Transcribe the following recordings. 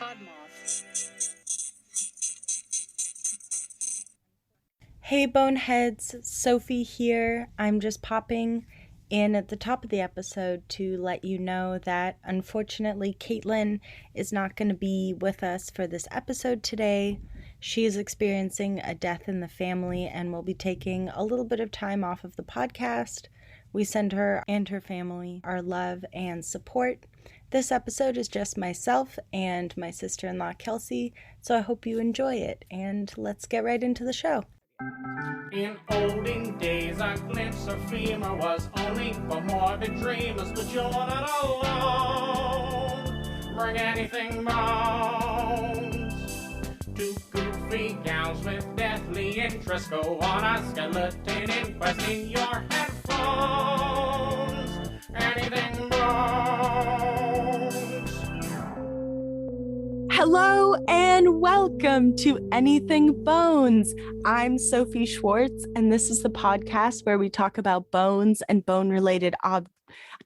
Podmoth. Hey Boneheads, Sophie here. I'm just popping in at the top of the episode to let you know that unfortunately Caitlin is not going to be with us for this episode today. She is experiencing a death in the family and will be taking a little bit of time off of the podcast. We send her and her family our love and support. This episode is just myself and my sister-in-law Kelsey, so I hope you enjoy it, and let's get right into the show. In olden days, a glimpse of femur was only for morbid dreamers, but you're not alone. Bring anything bones. Two goofy gals with deathly interest go on a skeleton inquest in your headphones. Anything bones. Hello and welcome to Anything Bones. I'm Sophie Schwartz, and this is the podcast where we talk about bones and bone-related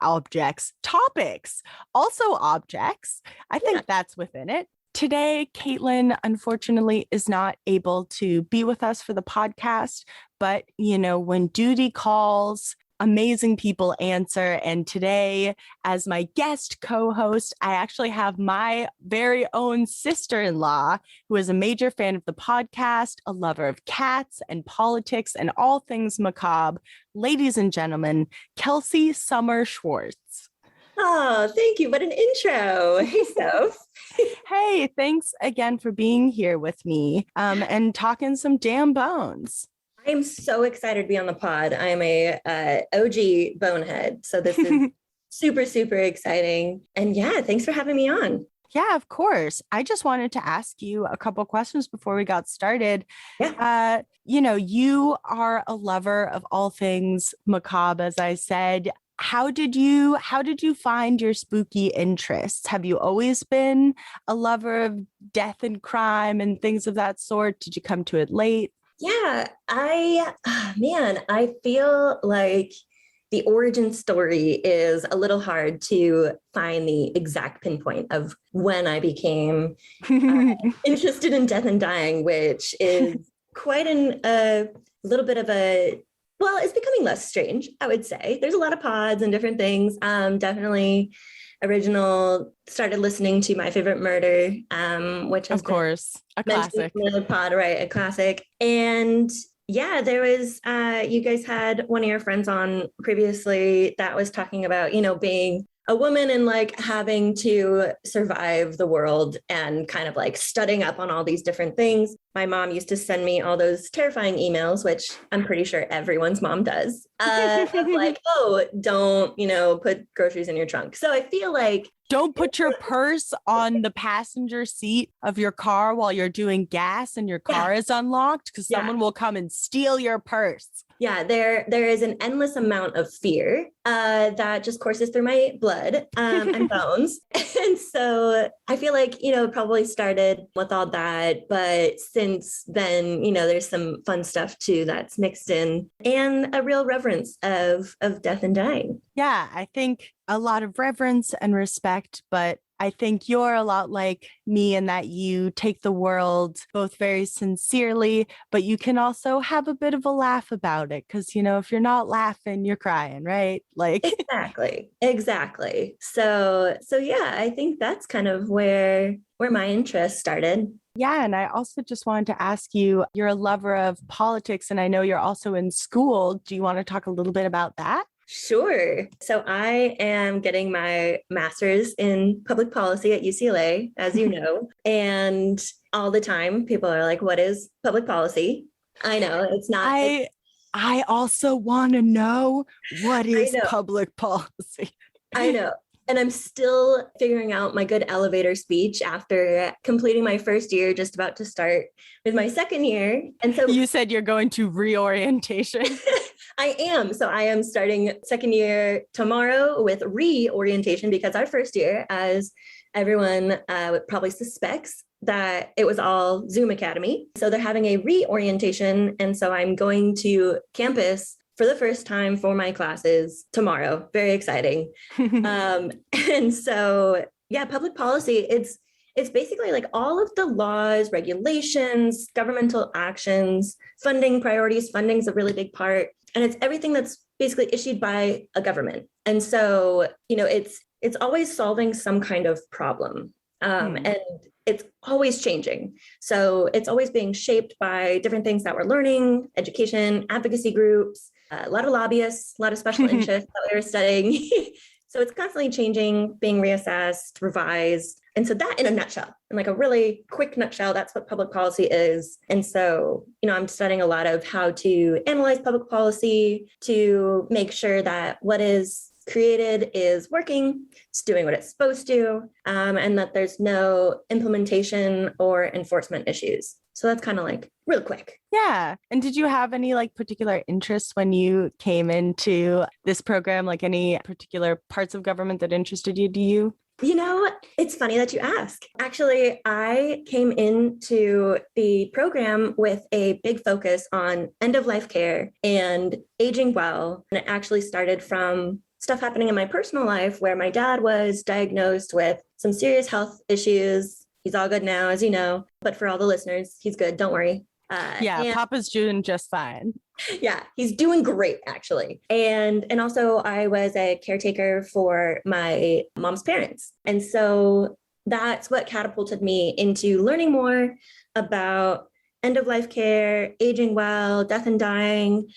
objects, topics, also objects. I think that's within it. Today, Caitlin, unfortunately, is not able to be with us for the podcast, but, when duty calls, amazing people answer. And today, as my guest co-host, I actually have my very own sister-in-law, who is a major fan of the podcast, a lover of cats and politics and all things macabre. Ladies and gentlemen, Kelsey Summer Schwartz. Oh, thank you. What an intro. Hey, Soph. Hey, thanks again for being here with me and talking some damn bones. I'm so excited to be on the pod. I'm a OG bonehead, so this is super, super exciting. And yeah, thanks for having me on. Yeah, of course. I just wanted to ask you a couple questions before we got started. Yeah. You are a lover of all things macabre, as I said. How did you find your spooky interests? Have you always been a lover of death and crime and things of that sort? Did you come to it late? Yeah, I feel like the origin story is a little hard to find the exact pinpoint of when I became interested in death and dying, which is quite a little bit of it's becoming less strange, I would say. There's a lot of pods and different things. Definitely original, started listening to My Favorite Murder, which has, of course, a classic. The pod, right? A classic. And yeah, there was, you guys had one of your friends on previously that was talking about, being a woman and like having to survive the world and kind of like studying up on all these different things. My mom used to send me all those terrifying emails, which I'm pretty sure everyone's mom does, of like, oh, don't, put groceries in your trunk. So I feel like don't put your purse on the passenger seat of your car while you're doing gas and your car is unlocked, because someone will come and steal your purse. Yeah, there is an endless amount of fear that just courses through my blood and bones. And so I feel like, it probably started with all that. But since then, there's some fun stuff too that's mixed in, and a real reverence of death and dying. Yeah, I think a lot of reverence and respect, but I think you're a lot like me in that you take the world both very sincerely, but you can also have a bit of a laugh about it. Because, if you're not laughing, you're crying, right? Like Exactly. So yeah, I think that's kind of where my interest started. Yeah. And I also just wanted to ask you, you're a lover of politics, and I know you're also in school. Do you want to talk a little bit about that? Sure. So I am getting my master's in public policy at UCLA, as you know, and all the time people are like, what is public policy? I know it's not. I also want to know, what is public policy? I know. And I'm still figuring out my good elevator speech after completing my first year, just about to start with my second year. And so you said you're going to reorientation. I am. So I am starting second year tomorrow with reorientation, because our first year, as everyone probably suspects, that it was all Zoom Academy. So they're having a reorientation. And so I'm going to campus for the first time for my classes tomorrow. Very exciting. And so, yeah, public policy, it's it's basically like all of the laws, regulations, governmental actions, funding priorities. Funding's a really big part. And it's everything that's basically issued by a government. And so, it's always solving some kind of problem. And it's always changing. So it's always being shaped by different things that we're learning, education, advocacy groups, a lot of lobbyists, a lot of special interests that we were studying. So it's constantly changing, being reassessed, revised. And so that in a nutshell, in like a really quick nutshell, that's what public policy is. And so, I'm studying a lot of how to analyze public policy to make sure that what is created is working, it's doing what it's supposed to, and that there's no implementation or enforcement issues. So that's kind of like real quick. Yeah. And did you have any like particular interests when you came into this program, like any particular parts of government that interested you? Do you? It's funny that you ask. Actually, I came into the program with a big focus on end-of-life care and aging well. And it actually started from stuff happening in my personal life where my dad was diagnosed with some serious health issues. He's all good now, as you know, but for all the listeners, he's good. Don't worry. Papa's doing just fine. Yeah, he's doing great, actually. And also I was a caretaker for my mom's parents. And so that's what catapulted me into learning more about end-of-life care, aging well, death and dying.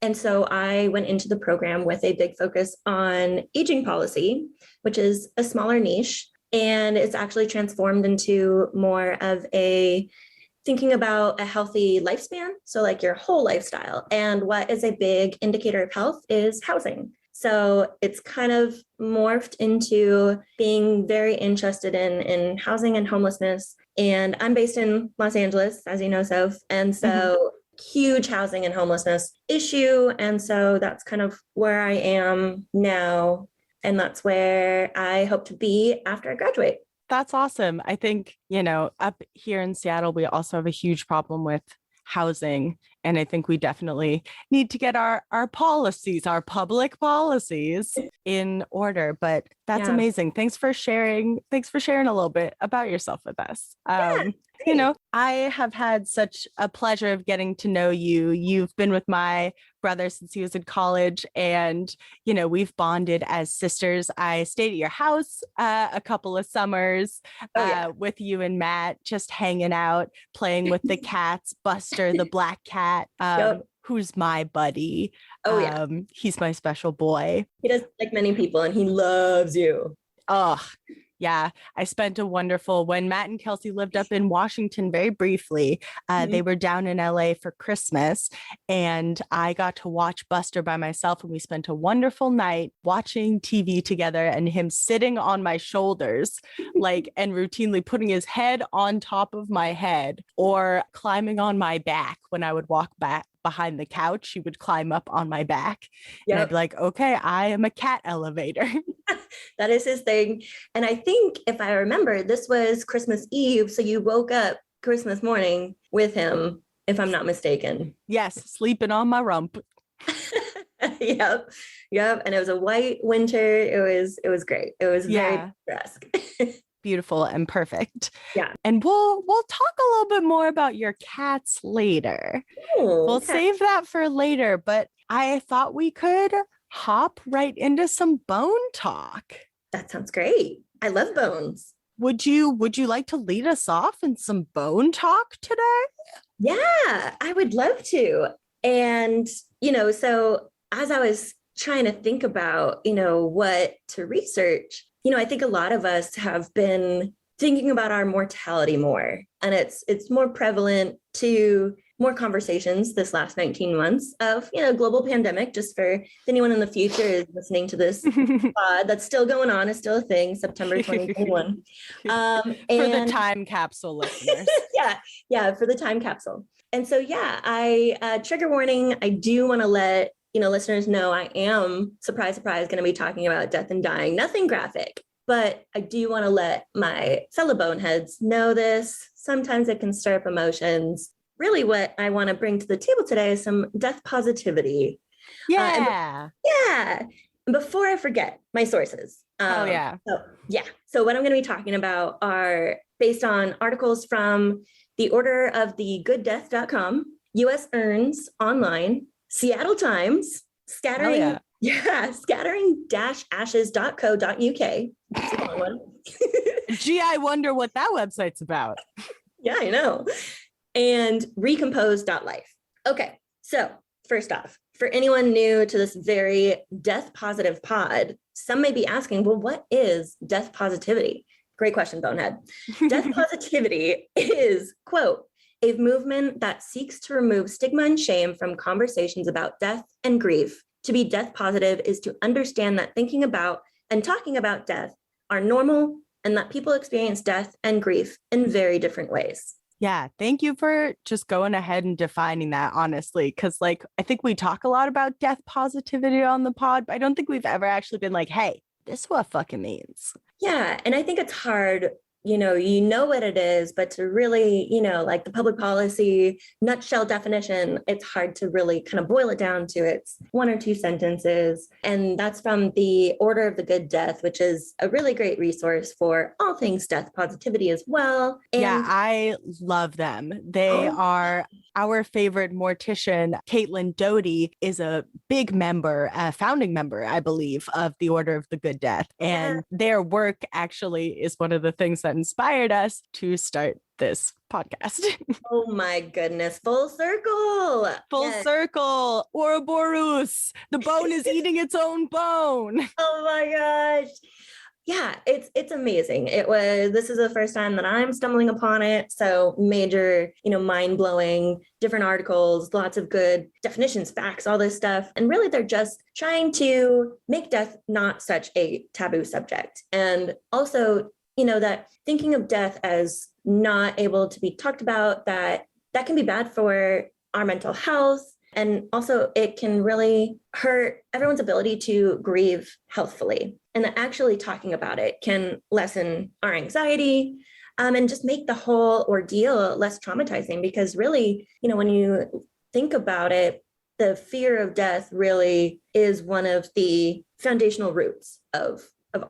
And so I went into the program with a big focus on aging policy, which is a smaller niche. And it's actually transformed into more of a thinking about a healthy lifespan. So like your whole lifestyle. And what is a big indicator of health is housing. So it's kind of morphed into being very interested in housing and homelessness. And I'm based in Los Angeles, as you know, Soph. And so huge housing and homelessness issue. And so that's kind of where I am now. And that's where I hope to be after I graduate. That's awesome. I think, up here in Seattle, we also have a huge problem with housing. And I think we definitely need to get our policies, our public policies in order. But that's amazing. Thanks for sharing a little bit about yourself with us. I have had such a pleasure of getting to know you. You've been with my brother since he was in college, and, we've bonded as sisters. I stayed at your house a couple of summers with you and Matt, just hanging out, playing with the cats, Buster, the black cat. Who's my buddy. He's my special boy. He does like many people, and he loves you. Oh, yeah. I spent when Matt and Kelsey lived up in Washington very briefly, they were down in LA for Christmas, and I got to watch Buster by myself, and we spent a wonderful night watching TV together, and him sitting on my shoulders, and routinely putting his head on top of my head or climbing on my back. When I would walk back behind the couch, he would climb up on my back. And I'd be like, okay, I am a cat elevator. That is his thing. And I think if I remember, this was Christmas Eve. So you woke up Christmas morning with him, if I'm not mistaken. Yes, sleeping on my rump. Yep. And it was a white winter. It was great. It was very picturesque. Beautiful and perfect. Yeah. And we'll talk a little bit more about your cats later. We'll save that for later, but I thought we could hop right into some bone talk. That sounds great. I love bones. Would you like to lead us off in some bone talk today? Yeah, I would love to. And, so as I was trying to think about, what to research, I think a lot of us have been thinking about our mortality more, and it's more prevalent to more conversations this last 19 months of, global pandemic, just for anyone in the future is listening to this pod, that's still going on, is still a thing, September 2021. For the time capsule listeners. Yeah, for the time capsule. And so, I trigger warning, I do want to let listeners know I am, surprise, surprise, going to be talking about death and dying, nothing graphic, but I do want to let my fellow boneheads know this. Sometimes it can stir up emotions. Really what I want to bring to the table today is some death positivity. Yeah. Before I forget my sources. So what I'm going to be talking about are based on articles from the Order of the Death.com, US Urns Online, Seattle Times, scattering-ashes.co.uk. It's a long one. Gee, I wonder what that website's about. Yeah, I know. And recompose.life. Okay, so first off, for anyone new to this very death positive pod, some may be asking, well, what is death positivity? Great question, Bonehead. Death positivity is, quote, a movement that seeks to remove stigma and shame from conversations about death and grief. To be death positive is to understand that thinking about and talking about death are normal and that people experience death and grief in very different ways. Yeah, thank you for just going ahead and defining that, honestly, because like I think we talk a lot about death positivity on the pod, but I don't think we've ever actually been like, hey, this is what fucking means. Yeah, and I think it's hard, you know what it is, but to really, like the public policy nutshell definition, it's hard to really kind of boil it down to its one or two sentences. And that's from the Order of the Good Death, which is a really great resource for all things death positivity as well. And yeah, I love them. They are our favorite mortician. Caitlin Doty is a big member, a founding member, I believe, of the Order of the Good Death. And their work actually is one of the things that inspired us to start this podcast. Oh my goodness. Full circle. Full circle. Ouroboros. The bone is eating its own bone. Oh my gosh. Yeah, it's amazing. This is the first time that I'm stumbling upon it. So major, mind-blowing, different articles, lots of good definitions, facts, all this stuff. And really they're just trying to make death not such a taboo subject. And also, that thinking of death as not able to be talked about, that can be bad for our mental health. And also it can really hurt everyone's ability to grieve healthfully. And that actually talking about it can lessen our anxiety and just make the whole ordeal less traumatizing. Because really, when you think about it, the fear of death really is one of the foundational roots of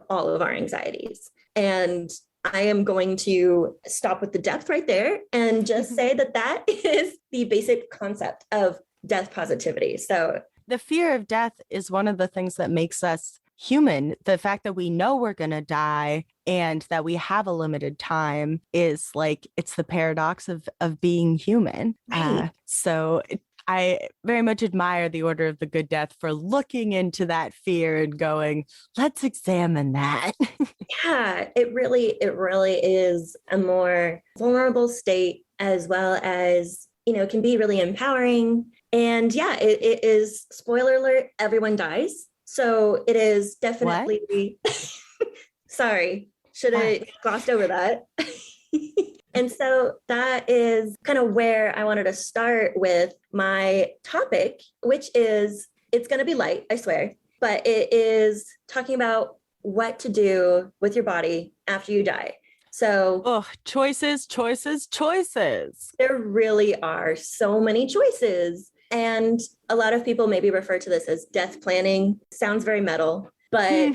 all of our anxieties. And I am going to stop with the depth right there and just say that is the basic concept of death positivity. So the fear of death is one of the things that makes us human. The fact that we know we're going to die and that we have a limited time is like, it's the paradox of being human. Right. So I very much admire the Order of the Good Death for looking into that fear and going, let's examine that. Yeah, it really is a more vulnerable state, as well as, can be really empowering. And yeah, it is, spoiler alert, everyone dies. So it is definitely, sorry, should have glossed over that. And so that is kind of where I wanted to start with my topic, which is, it's going to be light, I swear, but it is talking about what to do with your body after you die. So choices. There really are so many choices. And a lot of people maybe refer to this as death planning. Sounds very metal, but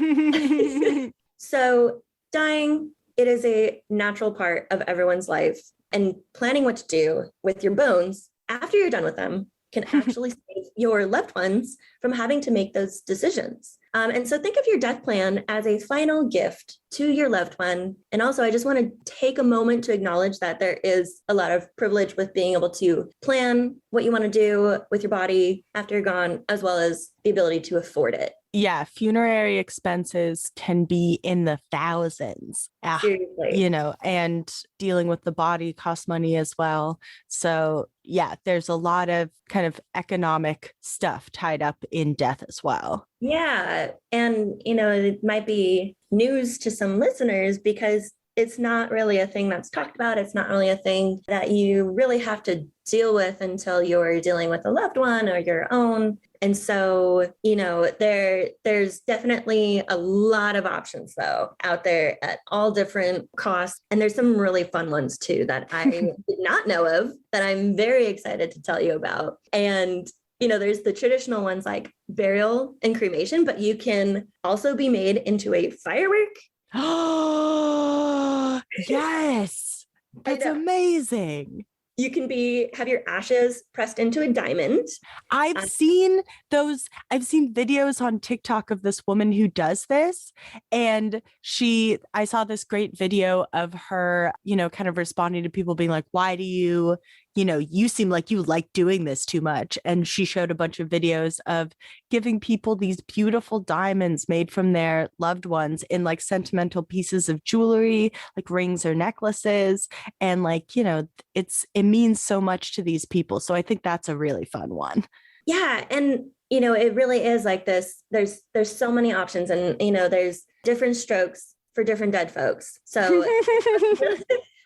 so dying, it is a natural part of everyone's life, and planning what to do with your bones after you're done with them can actually save your loved ones from having to make those decisions. And so think of your death plan as a final gift to your loved one. And also, I just want to take a moment to acknowledge that there is a lot of privilege with being able to plan what you want to do with your body after you're gone, as well as the ability to afford it. Yeah, funerary expenses can be in the thousands. Seriously. And dealing with the body costs money as well. So yeah, there's a lot of kind of economic stuff tied up in death as well. Yeah. And, it might be news to some listeners because it's not really a thing that's talked about. It's not really a thing that you really have to deal with until you're dealing with a loved one or your own. And so, there's definitely a lot of options though out there at all different costs. And there's some really fun ones too that I did not know of that I'm very excited to tell you about. And there's the traditional ones like burial and cremation, but you can also be made into a firework. Oh, yes. That's amazing. You can have your ashes pressed into a diamond. I've seen videos on TikTok of this woman who does this. And I saw this great video of her, kind of responding to people being like, why do you seem like you like doing this too much. And she showed a bunch of videos of giving people these beautiful diamonds made from their loved ones in like sentimental pieces of jewelry, like rings or necklaces. And like, it means so much to these people. So I think that's a really fun one. Yeah. And, it really is like this. There's so many options and, there's different strokes for different dead folks. So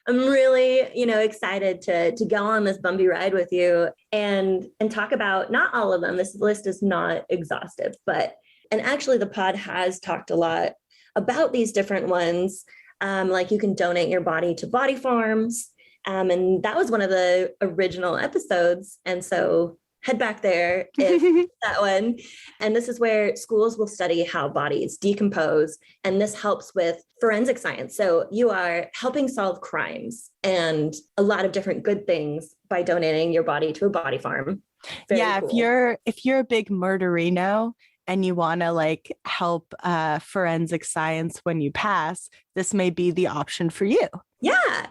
I'm really, excited to go on this bumpy ride with you and talk about not all of them. This list is not exhaustive, and actually the pod has talked a lot about these different ones. Like you can donate your body to body farms. And that was one of the original episodes. And so head back there if that one. And this is where schools will study how bodies decompose. And this helps with forensic science. So you are helping solve crimes and a lot of different good things by donating your body to a body farm. Very cool. If you're a big murderino and you want to like help forensic science when you pass, this may be the option for you. Yeah.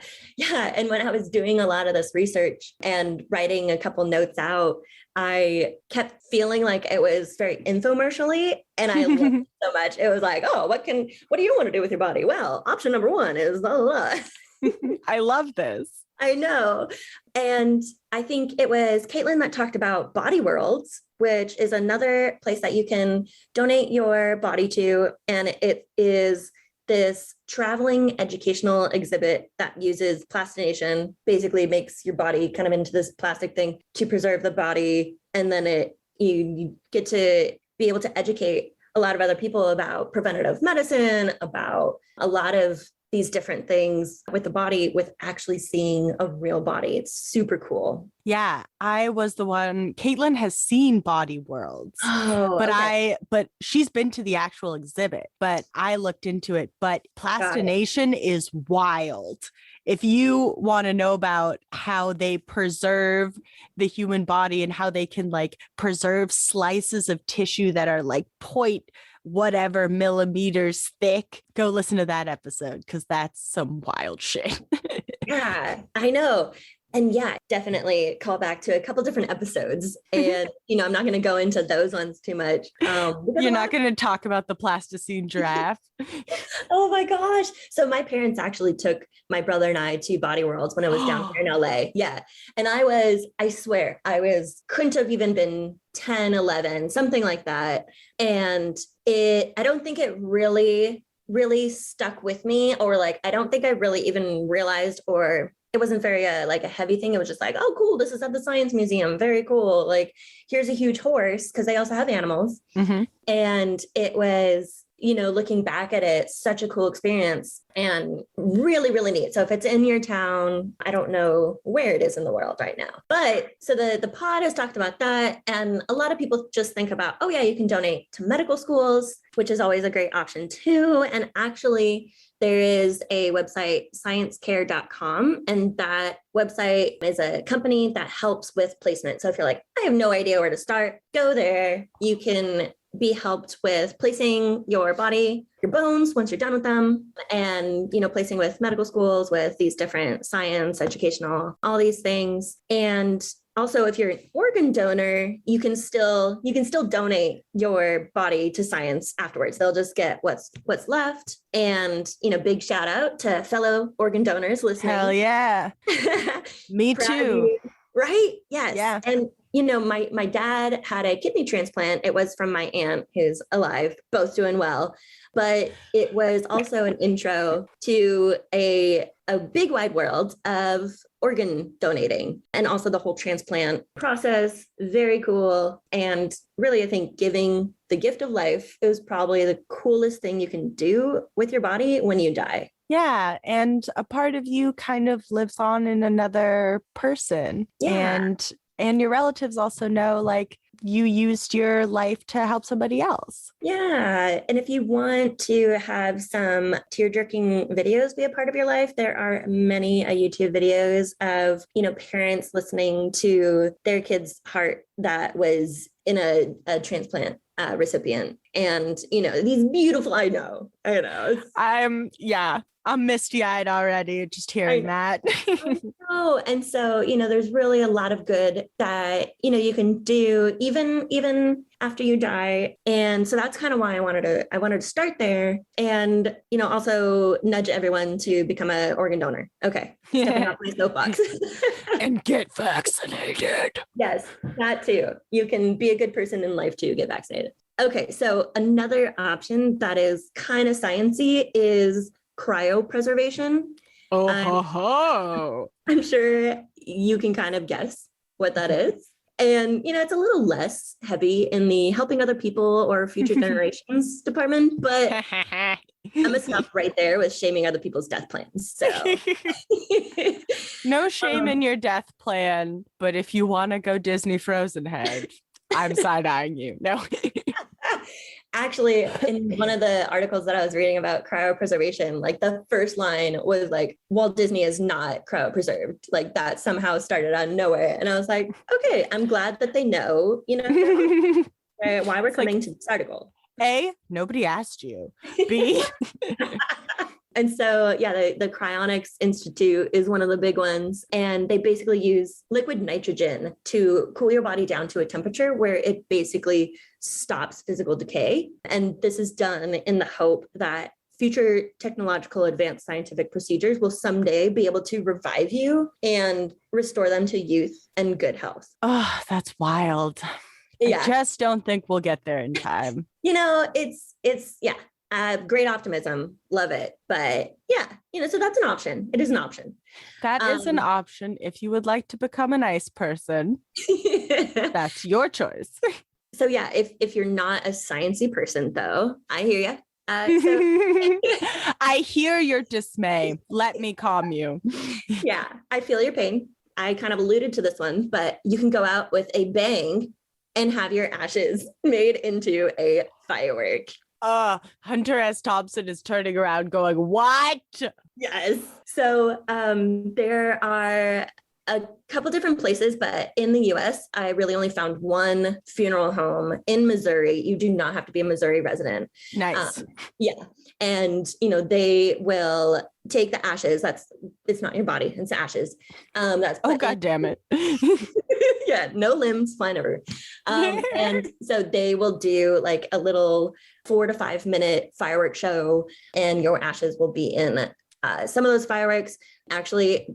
And when I was doing a lot of this research and writing a couple notes out, I kept feeling like it was very infomercially, and I loved it so much. It was like, oh, what do you want to do with your body? Well, option number one is blah, blah, blah. I love this. I know. And I think it was Caitlin that talked about Body Worlds, which is another place that you can donate your body to. And it is this traveling educational exhibit that uses plastination, basically makes your body kind of into this plastic thing to preserve the body. And then you get to be able to educate a lot of other people about preventative medicine, about a lot of these different things with the body, with actually seeing a real body. It's super cool. Yeah, I was the one. Caitlin has seen Body Worlds, but she's been to the actual exhibit, but I looked into it. But plastination is wild. If you want to know about how they preserve the human body and how they can like preserve slices of tissue that are like whatever millimeters thick, go listen to that episode because that's some wild shit. Yeah, I know. And yeah, definitely call back to a couple different episodes. And, I'm not going to go into those ones too much. You're not going to talk about the plasticine giraffe. Oh my gosh. So my parents actually took my brother and I to Body Worlds when I was down here in LA. Yeah. And I swear, couldn't have even been 10, 11, something like that. And I don't think it really stuck with me, or like, I don't think I really even realized, or it wasn't very like a heavy thing. It was just like, oh, cool. This is at the Science Museum. Very cool. Like, here's a huge horse, because they also have animals. Mm-hmm. And it was, looking back at it, such a cool experience and really, really neat. So if it's in your town, I don't know where it is in the world right now. But so the pod has talked about that. And a lot of people just think about, oh yeah, you can donate to medical schools, which is always a great option too. And actually, there is a website, sciencecare.com, and that website is a company that helps with placement. So if you're like, I have no idea where to start, go there. You can be helped with placing your body, your bones, once you're done with them, and, placing with medical schools, with these different science, educational, all these things. And also, if you're an organ donor, you can still donate your body to science afterwards. They'll just get what's left. And, big shout out to fellow organ donors listening. Hell yeah. Me too. Right? Yes. Yeah. And, my dad had a kidney transplant. It was from my aunt, who's alive, both doing well. But it was also an intro to a big wide world of organ donating, and also the whole transplant process. Very cool. And really, I think giving the gift of life is probably the coolest thing you can do with your body when you die. Yeah. And a part of you kind of lives on in another person. Yeah. And your relatives also know, like, you used your life to help somebody else. Yeah. And if you want to have some tear-jerking videos be a part of your life, there are many YouTube videos of, parents listening to their kid's heart that was in a transplant recipient. And, these beautiful, I know. I'm misty-eyed already just hearing that. I know. And so, there's really a lot of good that, you can do even after you die. And so that's kind of why I wanted to start there and, also nudge everyone to become an organ donor. Okay. Stepping off my soapbox. And get vaccinated. Yes, that too. You can be a good person in life to get vaccinated. Okay. So another option that is kind of sciencey is cryopreservation. I'm sure you can kind of guess what that is. And, it's a little less heavy in the helping other people or future generations department, but I'm going to stop right there with shaming other people's death plans. So no shame in your death plan, but if you want to go Disney Frozen head, I'm side-eyeing you. No. Actually, in one of the articles that I was reading about cryopreservation, like the first line was like, Walt Disney is not cryopreserved. Like that somehow started out of nowhere. And I was like, okay, I'm glad that they know, why we're coming to this article. A, nobody asked you. B. And so, the Cryonics Institute is one of the big ones. And they basically use liquid nitrogen to cool your body down to a temperature where it basically stops physical decay. And this is done in the hope that future technological advanced scientific procedures will someday be able to revive you and restore them to youth and good health. Oh, that's wild. Yeah. I just don't think we'll get there in time. It's great optimism. Love it. But so that's an option. It is an option. That is an option. If you would like to become a nice person, that's your choice. So if you're not a sciencey person, though, I hear you. I hear your dismay. Let me calm you. Yeah, I feel your pain. I kind of alluded to this one, but you can go out with a bang and have your ashes made into a firework. Hunter S. Thompson is turning around going, what? Yes. So there are a couple different places, but in the US, I really only found one funeral home in Missouri. You do not have to be a Missouri resident. Nice. And, they will take the ashes. It's not your body, it's ashes. God damn it. No limbs flying over. And so they will do like a little 4 to 5 minute fireworks show, and your ashes will be in some of those fireworks. Actually,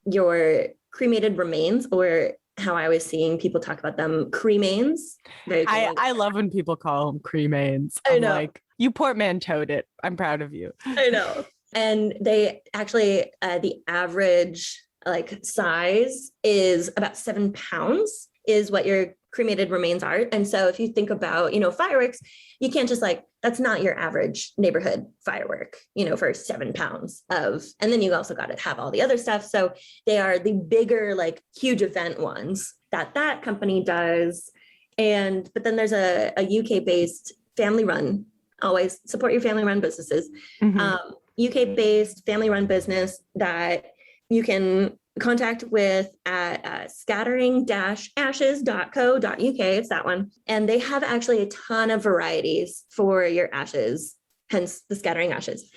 your cremated remains, or how I was seeing people talk about them, cremains. I love when people call them cremains. I know. Like, you portmanteaued it. I'm proud of you. I know. And they actually, the average size is about 7 pounds is what your cremated remains are. And so if you think about, fireworks, you can't just that's not your average neighborhood firework, for 7 pounds and then you also got to have all the other stuff. So they are the bigger, huge event ones that company does. But then there's a UK based family run, always support your family run businesses, UK based family run business that you can contact with at scattering-ashes.co.uk. It's that one. And they have actually a ton of varieties for your ashes, hence the scattering ashes.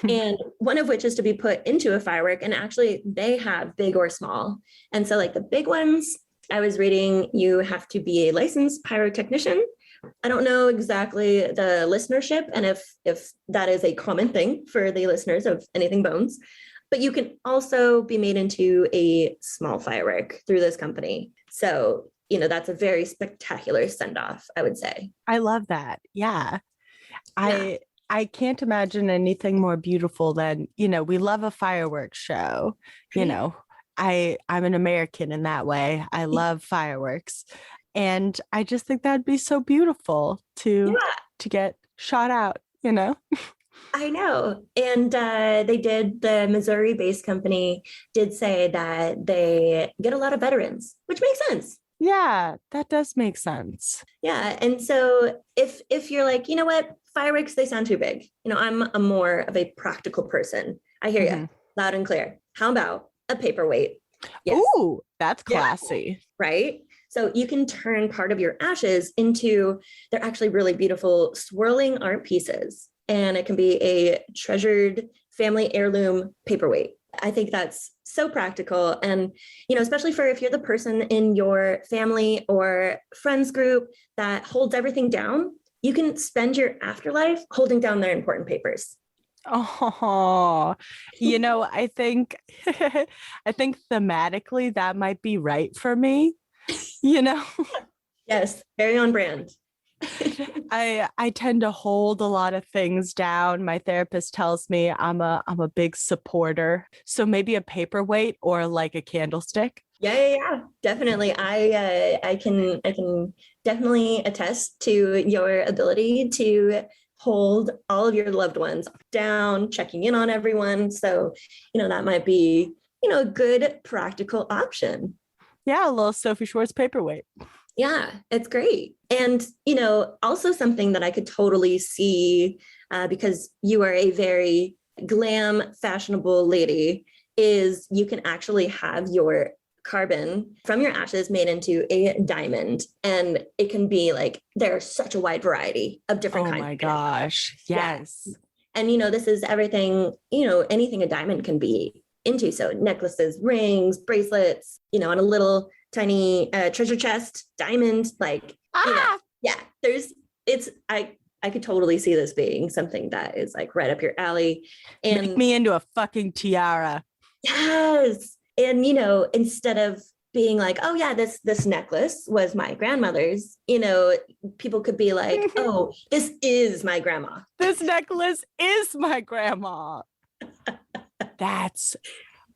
And one of which is to be put into a firework. And actually they have big or small. And so the big ones, I was reading, you have to be a licensed pyrotechnician. I don't know exactly the listenership and if that is a common thing for the listeners of Anything Bones. But you can also be made into a small firework through this company. So, that's a very spectacular send-off, I would say. I love that. Yeah. I can't imagine anything more beautiful than, we love a fireworks show. I'm an American in that way. I love fireworks. And I just think that'd be so beautiful to get shot out, I know. And the Missouri-based company did say that they get a lot of veterans, which makes sense. Yeah, that does make sense. Yeah. And so if you're like, you know what, fireworks, they sound too big. I'm a more of a practical person. I hear you loud and clear. How about a paperweight? Yes. Ooh, that's classy. Yeah. Right. So you can turn part of your ashes into, they're actually really beautiful swirling art pieces. And it can be a treasured family heirloom paperweight. I think that's so practical. And, especially for if you're the person in your family or friends group that holds everything down, you can spend your afterlife holding down their important papers. Oh, I think I think thematically that might be right for me, Yes, very on brand. I tend to hold a lot of things down. My therapist tells me I'm a big supporter. So maybe a paperweight or like a candlestick. Yeah, definitely. I can definitely attest to your ability to hold all of your loved ones down, checking in on everyone. So, that might be, a good practical option. Yeah, a little Sophie Schwartz paperweight. Yeah, it's great. And, also something that I could totally see because you are a very glam, fashionable lady, is you can actually have your carbon from your ashes made into a diamond. And it can be like, there's such a wide variety of different kinds. Oh my gosh. Yes. Yeah. And, this is everything, anything a diamond can be into. So necklaces, rings, bracelets, on a little tiny treasure chest, diamond, yeah, I could totally see this being something that is like right up your alley. And make me into a fucking tiara. Yes. And, instead of being like, oh yeah, this necklace was my grandmother's, people could be like, oh, this is my grandma. This necklace is my grandma.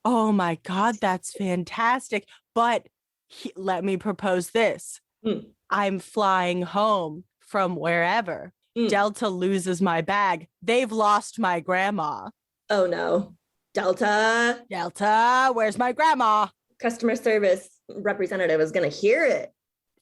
Oh my God, that's fantastic. But let me propose this. I'm flying home from wherever. Delta loses my bag. They've lost my grandma. Oh no. Delta, where's my grandma? Customer service representative is going to hear it.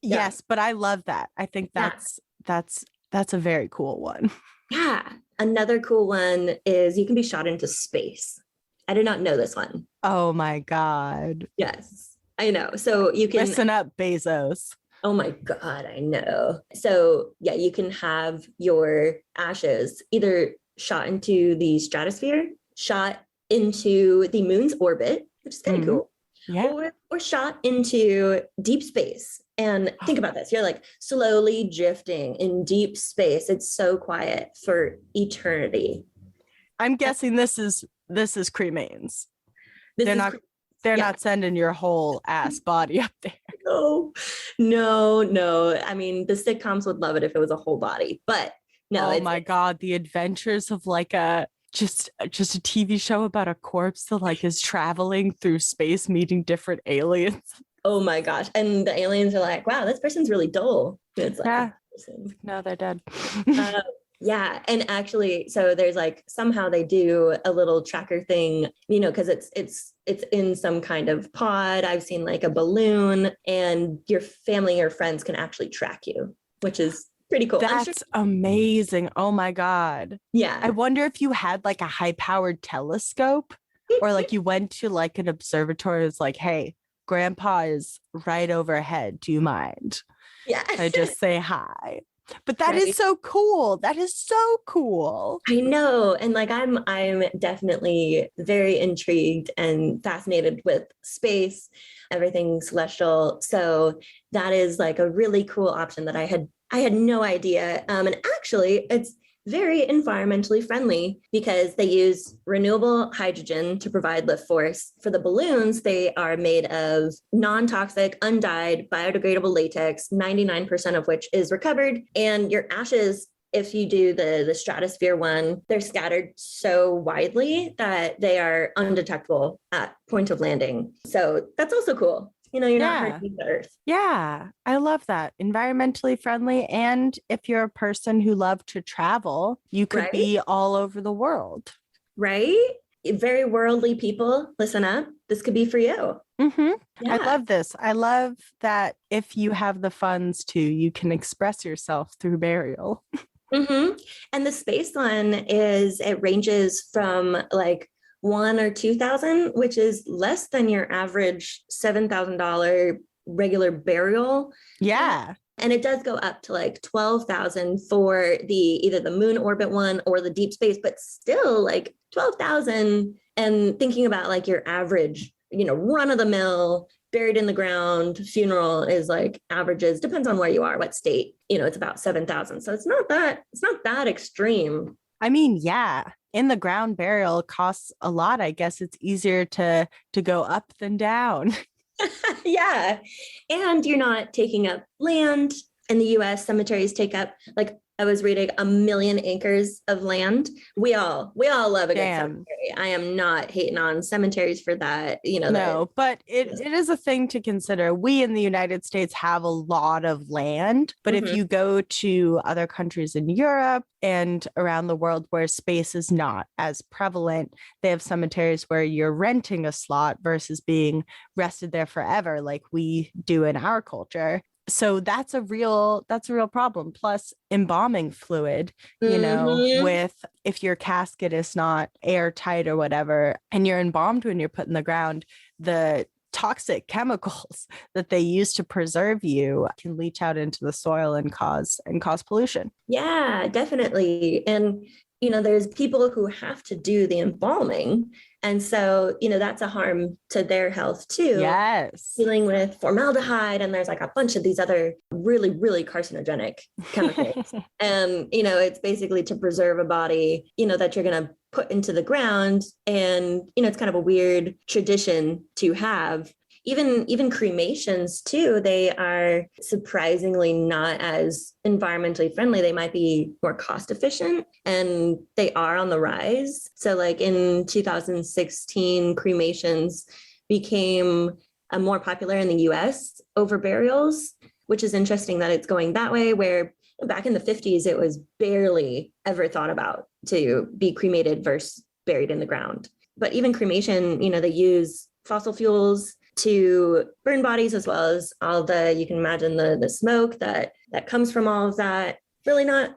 Yes, but I love that. I think that's a very cool one. Yeah. Another cool one is you can be shot into space. I did not know this one. Oh my God. Yes, I know. So you can listen up, Bezos. Oh my God, I know. So yeah, you can have your ashes either shot into the stratosphere, shot into the moon's orbit, which is kind of cool. Yeah. Or shot into deep space. And think about this. You're like slowly drifting in deep space. It's so quiet for eternity. I'm guessing this is cremains. They're not sending your whole ass body up there. No. I mean, the sitcoms would love it if it was a whole body, but no. Oh my God, the adventures of like just a TV show about a corpse that like is traveling through space, meeting different aliens. Oh my gosh. And the aliens are like, wow, this person's really dull. It's like, yeah. No, they're dead. Yeah. And actually, so there's like, somehow they do a little tracker thing, because it's in some kind of pod. I've seen like a balloon, and your family or friends can actually track you, which is pretty cool. That's amazing. Oh my God. Yeah. I wonder if you had like a high powered telescope or like you went to like an observatory. It's like, hey, grandpa is right overhead. Do you mind? Yeah. I just say hi. But that is so cool. That is so cool. I know. And like, I'm definitely very intrigued and fascinated with space, everything celestial. So that is like a really cool option that I had no idea. And actually it's very environmentally friendly because they use renewable hydrogen to provide lift force. For the balloons, they are made of non-toxic, undyed, biodegradable latex, 99% of which is recovered. And your ashes, if you do the stratosphere one, they're scattered so widely that they are undetectable at point of landing. So that's also cool. You're not hurting the earth. Yeah, I love that. Environmentally friendly. And if you're a person who loves to travel, you could be all over the world. Right? very worldly people, listen up. This could be for you. Mm-hmm. Yeah. I love this. I love that if you have the funds to, you can express yourself through burial. Mm-hmm. And the space one it ranges from like 1 or 2,000, which is less than your average $7,000 regular burial. Yeah. And it does go up to like 12,000 for either the moon orbit one or the deep space, but still like 12,000. And thinking about like your average, run of the mill, buried in the ground funeral is like averages, depends on where you are, what state, it's about 7,000. So it's not that extreme. I mean, yeah, in the ground burial costs a lot. I guess it's easier to go up than down. Yeah. And you're not taking up land. In the US, cemeteries take up, like I was reading, 1 million acres of land. We all love a good cemetery. I am not hating on cemeteries for that. No, but it is a thing to consider. We in the United States have a lot of land, but if you go to other countries in Europe and around the world where space is not as prevalent, they have cemeteries where you're renting a slot versus being rested there forever, like we do in our culture. So that's a real problem. Plus embalming fluid, with if your casket is not airtight or whatever, and you're embalmed when you're put in the ground, the toxic chemicals that they use to preserve you can leach out into the soil and cause pollution. Yeah, definitely. And there's people who have to do the embalming. And so, that's a harm to their health too. Yes. Dealing with formaldehyde, and there's like a bunch of these other really, really carcinogenic chemicals. And, it's basically to preserve a body, that you're going to put into the ground. And, it's kind of a weird tradition to have. Even cremations too, they are surprisingly not as environmentally friendly. They might be more cost efficient, and they are on the rise. So like in 2016, cremations became more popular in the US over burials, which is interesting that it's going that way, where back in the 50s, it was barely ever thought about to be cremated versus buried in the ground. But even cremation, they use fossil fuels to burn bodies, as well as all you can imagine the smoke that comes from all of that. Really not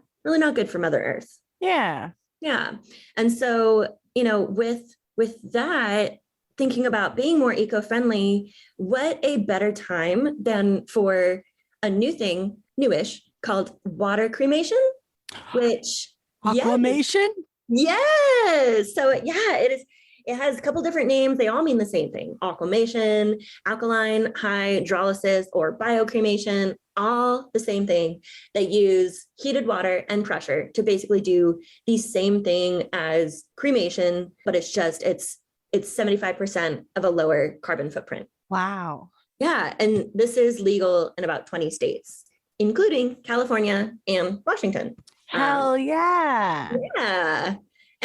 good for Mother Earth. Yeah. Yeah. And so, with that, thinking about being more eco-friendly, what a better time than for a newish called water cremation, which aquamation. Yes. So yeah, it is. It has a couple different names. They all mean the same thing: aquamation, alkaline hydrolysis, or biocremation, all the same thing. They use heated water and pressure to basically do the same thing as cremation, but it's 75% of a lower carbon footprint. Wow. Yeah. And this is legal in about 20 states, including California and Washington. Hell yeah. Yeah.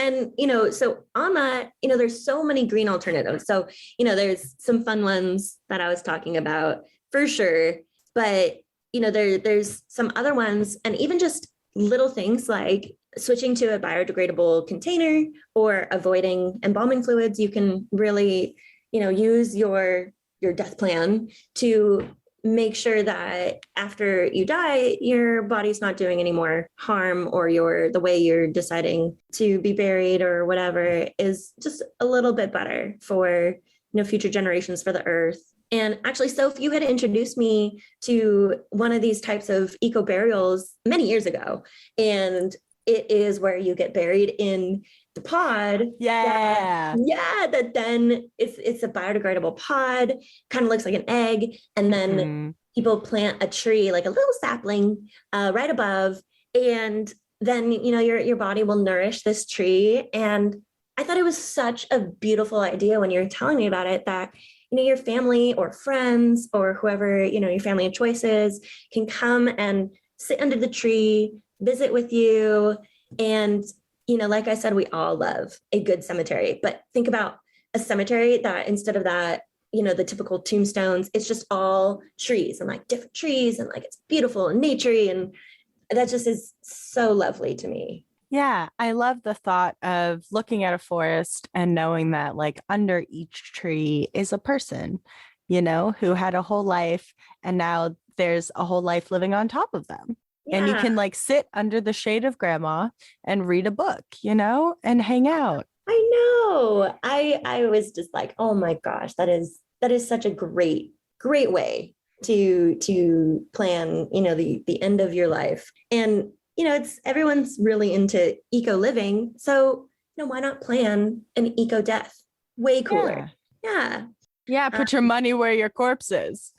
And, so on that, there's so many green alternatives. So, there's some fun ones that I was talking about for sure. But, there's some other ones, and even just little things like switching to a biodegradable container or avoiding embalming fluids. You can really, use your death plan to make sure that after you die, your body's not doing any more harm, or the way you're deciding to be buried or whatever is just a little bit better for, future generations, for the earth. And actually, Soph, you had introduced me to one of these types of eco burials many years ago. And it is where you get buried in the pod. Yeah. That then it's a biodegradable pod, kind of looks like an egg. And then people plant a tree, like a little sapling, right above. And then, your body will nourish this tree. And I thought it was such a beautiful idea when you were telling me about it, that, your family or friends or whoever, your family of choice is, can come and sit under the tree, visit with you. And, like I said, we all love a good cemetery, but think about a cemetery that instead of that, the typical tombstones, it's just all trees and like different trees, and like it's beautiful and naturey. And that just is so lovely to me. Yeah, I love the thought of looking at a forest and knowing that like under each tree is a person, who had a whole life and now there's a whole life living on top of them. And you Yeah, can like sit under the shade of grandma and read a book, and hang out. I know. I was just like, oh my gosh, that is such a great way to plan, the end of your life. And it's everyone's really into eco living, so why not plan an eco death? Way cooler. Yeah. Yeah, put your money where your corpse is.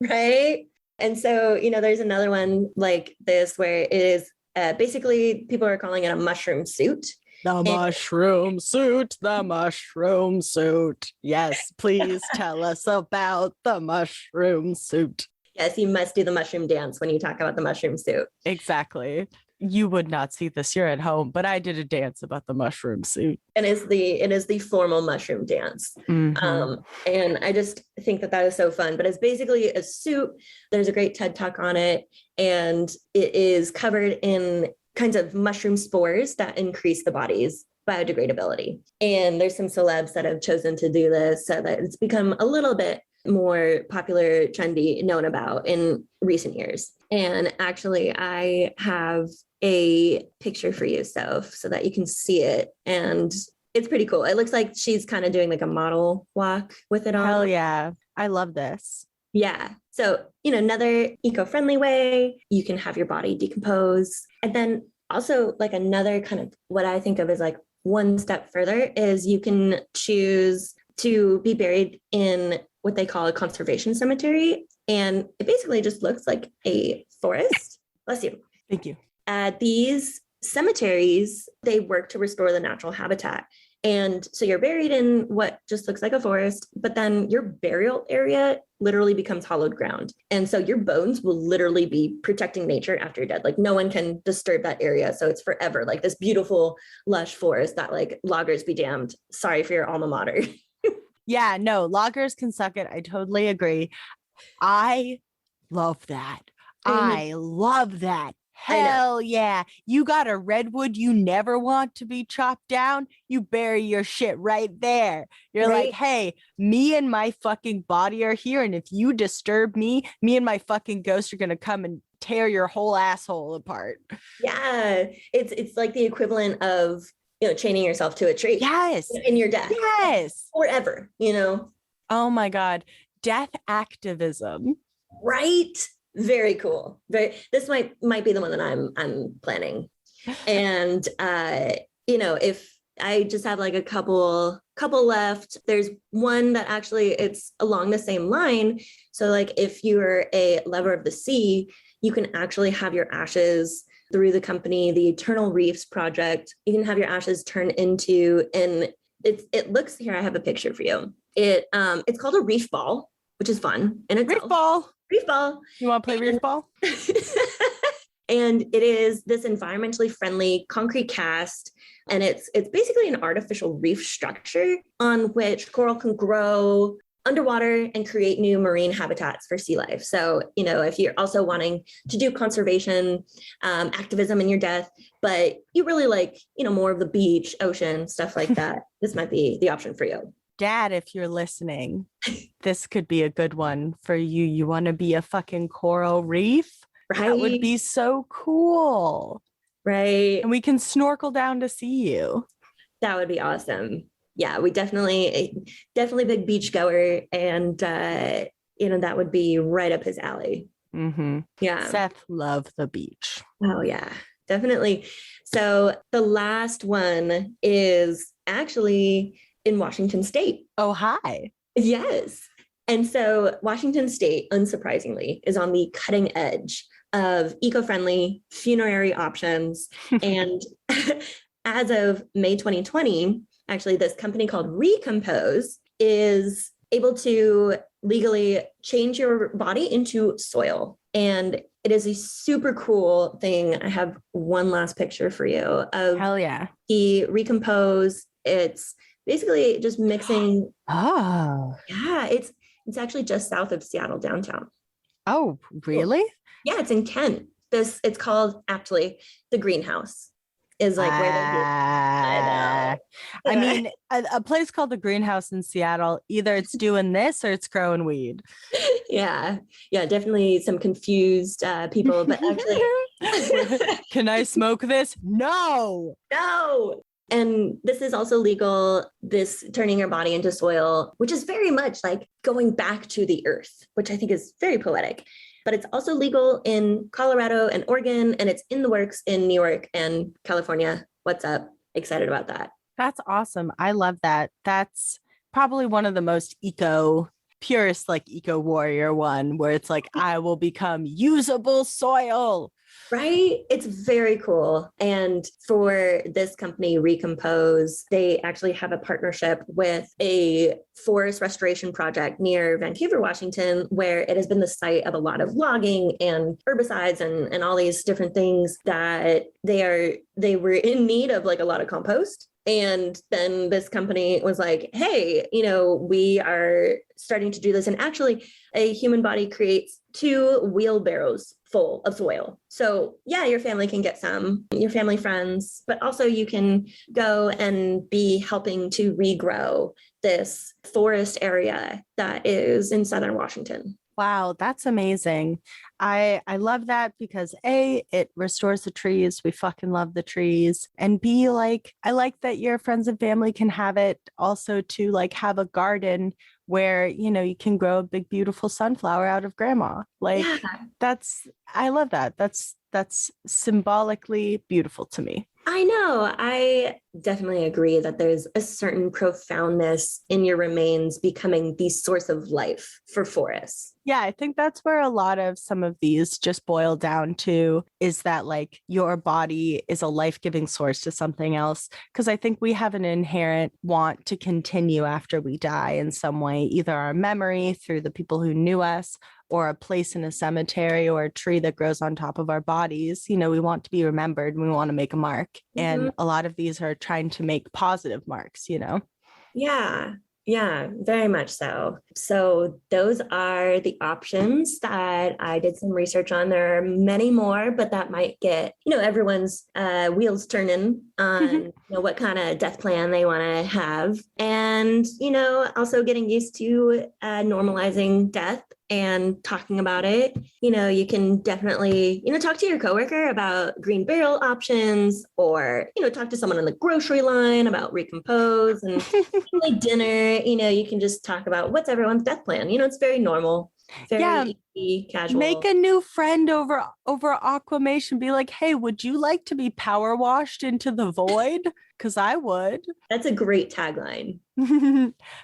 Right. And so, there's another one like this where it is basically people are calling it a mushroom suit. The mushroom suit, the mushroom suit. Yes, please tell us about the mushroom suit. Yes, you must do the mushroom dance when you talk about the mushroom suit. Exactly. You would not see this. You're at home, but I did a dance about the mushroom suit. And it is the formal mushroom dance. Mm-hmm. And I just think that is so fun. But it's basically a suit. There's a great TED Talk on it. And it is covered in kinds of mushroom spores that increase the body's biodegradability. And there's some celebs that have chosen to do this so that it's become a little bit more popular, trendy, known about in recent years. And actually, I have a picture for you, Soph, so that you can see it. And it's pretty cool. It looks like she's kind of doing like a model walk with it on. Hell yeah. I love this. Yeah. So, another eco-friendly way you can have your body decompose. And then also like another kind of what I think of as like one step further is you can choose to be buried in what they call a conservation cemetery. And it basically just looks like a forest. Bless you. Thank you. These cemeteries, they work to restore the natural habitat. And so you're buried in what just looks like a forest, but then your burial area literally becomes hollowed ground. And so your bones will literally be protecting nature after you're dead. Like no one can disturb that area. So it's forever like this beautiful, lush forest that like loggers be damned. Sorry for your alma mater. Yeah, no, loggers can suck it. I totally agree. I love that. I love that. Hell yeah. You got a redwood you never want to be chopped down. You bury your shit right there. You're Right? like, hey, me and my fucking body are here. And if you disturb me, me and my fucking ghost are going to come and tear your whole asshole apart. Yeah. It's like the equivalent of, chaining yourself to a tree. Yes. In your death. Yes. Forever, Oh my God. Death activism. Right? Very cool. This might be the one that I'm planning. And if I just have like a couple left, there's one that actually it's along the same line. So like if you're a lover of the sea, you can actually have your ashes through the company, the Eternal Reefs Project. You can have your ashes turn into, and it looks here. I have a picture for you. It's called a reef ball, which is fun. And it's Reef ball. Reef ball. You want to play reef ball? And it is this environmentally friendly concrete cast. And it's basically an artificial reef structure on which coral can grow underwater and create new marine habitats for sea life. So, if you're also wanting to do conservation activism in your death, but you really like, more of the beach, ocean, stuff like that, this might be the option for you. Dad, if you're listening, this could be a good one for you. You want to be a fucking coral reef? Right. That would be so cool. Right. And we can snorkel down to see you. That would be awesome. Yeah, we definitely big beach goer. And, that would be right up his alley. Mm-hmm. Yeah. Seth loved the beach. Oh, yeah, definitely. So the last one is actually in Washington State. Oh, hi. Yes. And so Washington State, unsurprisingly, is on the cutting edge of eco-friendly funerary options. And as of May 2020, actually, this company called Recompose is able to legally change your body into soil. And it is a super cool thing. I have one last picture for you of Hell yeah. the Recompose. It's basically just mixing. Oh. Yeah, it's actually just south of Seattle downtown. Oh, really? Yeah, it's in Kent. it's called actually the greenhouse is like where they do. I know. I mean, a place called the Greenhouse in Seattle, either it's doing this or it's growing weed. Yeah, definitely some confused people, but actually, Can I smoke this? No. no. And this is also legal, this turning your body into soil, which is very much like going back to the earth, which I think is very poetic. But it's also legal in Colorado and Oregon, and it's in the works in New York and California. What's up? Excited about that. That's awesome. I love that. That's probably one of the most purest, like eco warrior one, where it's like, I will become usable soil. Right? It's very cool. And for this company, Recompose, they actually have a partnership with a forest restoration project near Vancouver, Washington, where it has been the site of a lot of logging and herbicides and all these different things that they were in need of, like a lot of compost. And then this company was like, hey, we are starting to do this. And actually, a human body creates 2 wheelbarrows full of soil. So yeah, your family can get some, your family, friends, but also you can go and be helping to regrow this forest area that is in Southern Washington. Wow, that's amazing. I love that because A, it restores the trees. We fucking love the trees. And B, like, I like that your friends and family can have it also to like have a garden where, you can grow a big, beautiful sunflower out of grandma. Like I love that. That's symbolically beautiful to me. I know. I definitely agree that there's a certain profoundness in your remains becoming the source of life for forests. Yeah, I think that's where a lot of some of these just boil down to, is that like your body is a life-giving source to something else. Because I think we have an inherent want to continue after we die in some way, either our memory through the people who knew us, or a place in a cemetery, or a tree that grows on top of our bodies. We want to be remembered and we want to make a mark. Mm-hmm. And a lot of these are trying to make positive marks, Yeah, very much so. So those are the options that I did some research on. There are many more, but that might get, everyone's wheels turning on what kind of death plan they want to have. And, also getting used to normalizing death and talking about it. You can definitely, talk to your coworker about green burial options, or, talk to someone in the grocery line about Recompose, and family dinner, you can just talk about what's everyone's death plan. It's very normal, very easy, casual. Make a new friend over Aquamation. Be like, hey, would you like to be power washed into the void? Because I would. That's a great tagline.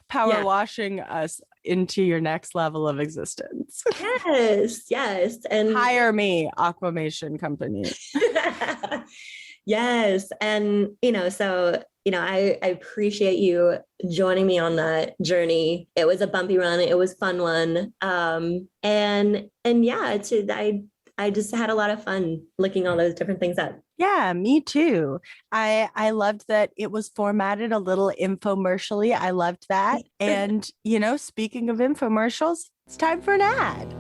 Power washing us into your next level of existence. Yes. And hire me, Aquamation company. Yes. And, so, I appreciate you joining me on that journey. It was a bumpy run. It was a fun one. And yeah, I just had a lot of fun looking all those different things up. Yeah, me too. I loved that it was formatted a little infomercially. I loved that. And, speaking of infomercials, it's time for an ad.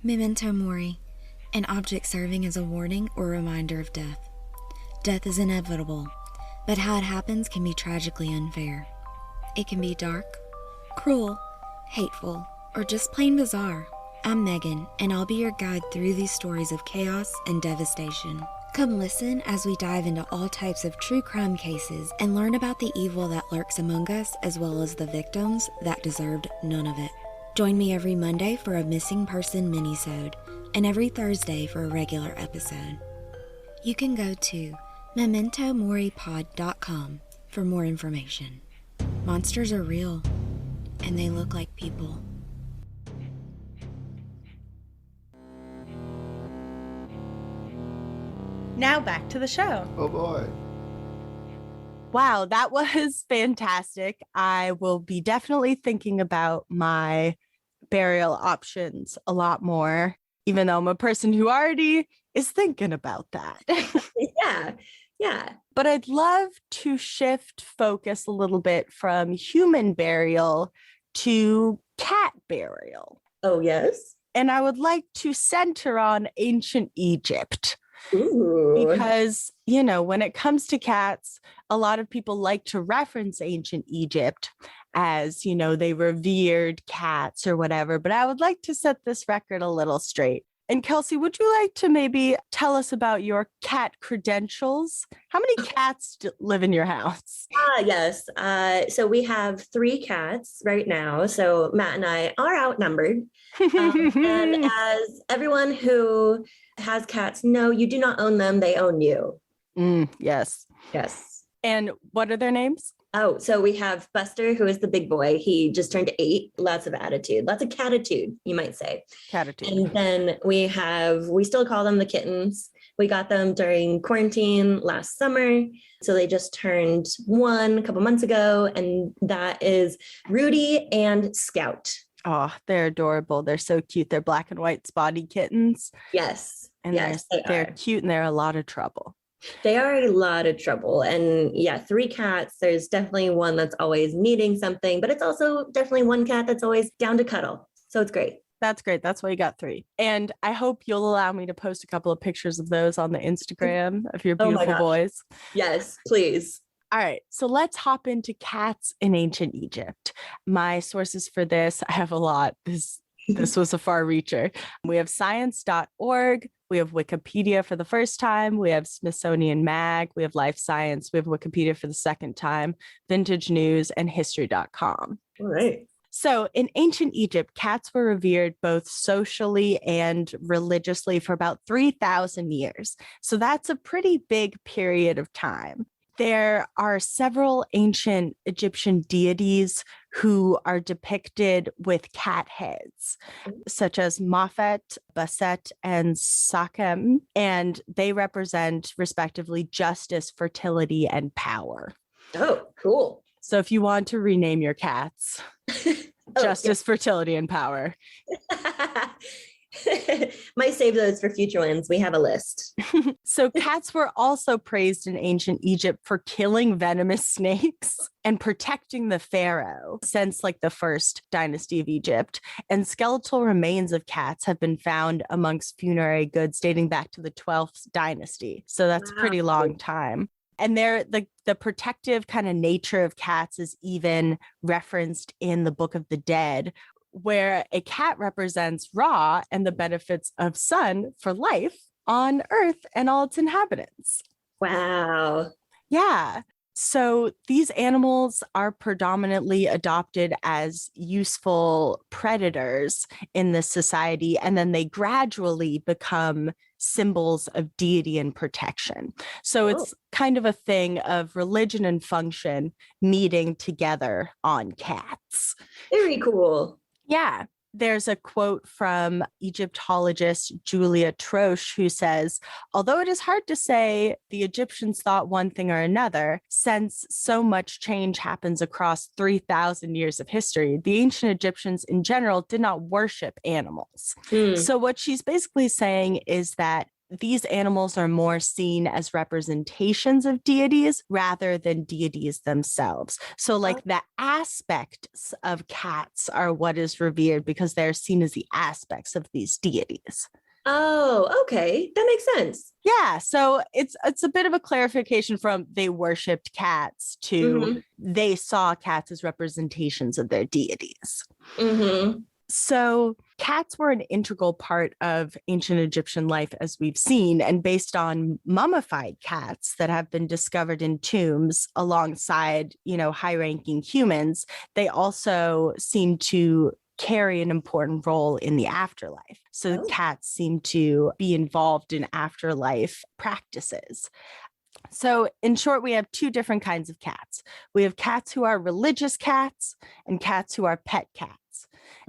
Memento Mori, an object serving as a warning or reminder of death. Death is inevitable, but how it happens can be tragically unfair. It can be dark, cruel, hateful, or just plain bizarre. I'm Megan, and I'll be your guide through these stories of chaos and devastation. Come listen as we dive into all types of true crime cases and learn about the evil that lurks among us, as well as the victims that deserved none of it. Join me every Monday for a missing person minisode, and every Thursday for a regular episode. You can go to mementomoripod.com for more information. Monsters are real, and they look like people. Now back to the show. Oh boy. Wow, that was fantastic. I will be definitely thinking about my burial options a lot more, even though I'm a person who already is thinking about that. Yeah. But I'd love to shift focus a little bit from human burial to cat burial. Oh, yes. And I would like to center on ancient Egypt. Ooh. Because, you know, when it comes to cats, a lot of people like to reference ancient Egypt as, you know, they revered cats or whatever. But I would like to set this record a little straight. And Kelsey, would you like to maybe tell us about your cat credentials? How many cats live in your house? Yes. So we have 3 cats right now. So Matt and I are outnumbered. And as everyone who has cats know, you do not own them, they own you. Yes. Yes. And what are their names? Oh, so we have Buster, who is the big boy. He just turned 8. Lots of attitude, lots of catitude, you might say. Catitude. And then we still call them the kittens. We got them during quarantine last summer. So they just turned 1 a couple months ago. And that is Rudy and Scout. Oh, they're adorable. They're so cute. They're black and white spotty kittens. Yes. And yes, they're cute and they're a lot of trouble. They are a lot of trouble. And yeah, 3 cats. There's definitely one that's always needing something, but it's also definitely one cat that's always down to cuddle. So it's great. That's great. That's why you got 3. And I hope you'll allow me to post a couple of pictures of those on the Instagram of your beautiful boys. Yes, please. All right, so let's hop into cats in ancient Egypt. My sources for this, I have a lot. This was a far reacher. We have science.org. We have Wikipedia for the first time. We have Smithsonian Mag. We have Life Science. We have Wikipedia for the second time, Vintage News, and History.com. All right. So in ancient Egypt, cats were revered both socially and religiously for about 3,000 years. So that's a pretty big period of time. There are several ancient Egyptian deities who are depicted with cat heads, such as Mafet, Bastet, and Sakem, and they represent, respectively, justice, fertility, and power. Oh, cool. So if you want to rename your cats, justice, fertility, and power. Might save those for future ones. We have a list. So cats were also praised in ancient Egypt for killing venomous snakes and protecting the pharaoh since like the first dynasty of Egypt. And skeletal remains of cats have been found amongst funerary goods dating back to the 12th dynasty. So that's a pretty long time. And the protective kind of nature of cats is even referenced in the Book of the Dead, where a cat represents Ra and the benefits of sun for life on Earth and all its inhabitants. Wow. Yeah. So these animals are predominantly adopted as useful predators in this society, and then they gradually become symbols of deity and protection. So it's kind of a thing of religion and function meeting together on cats. Very cool. Yeah. There's a quote from Egyptologist Julia Troche who says, although it is hard to say the Egyptians thought one thing or another, since so much change happens across 3,000 years of history, the ancient Egyptians in general did not worship animals. So what she's basically saying is that these animals are more seen as representations of deities rather than deities themselves. So like the aspects of cats are what is revered because they're seen as the aspects of these deities. Oh, okay. That makes sense. Yeah. So it's a bit of a clarification from they worshipped cats to they saw cats as representations of their deities. So cats were an integral part of ancient Egyptian life, as we've seen, and based on mummified cats that have been discovered in tombs alongside, high-ranking humans, they also seem to carry an important role in the afterlife. So cats seem to be involved in afterlife practices. So in short, we have 2 different kinds of cats. We have cats who are religious cats and cats who are pet cats.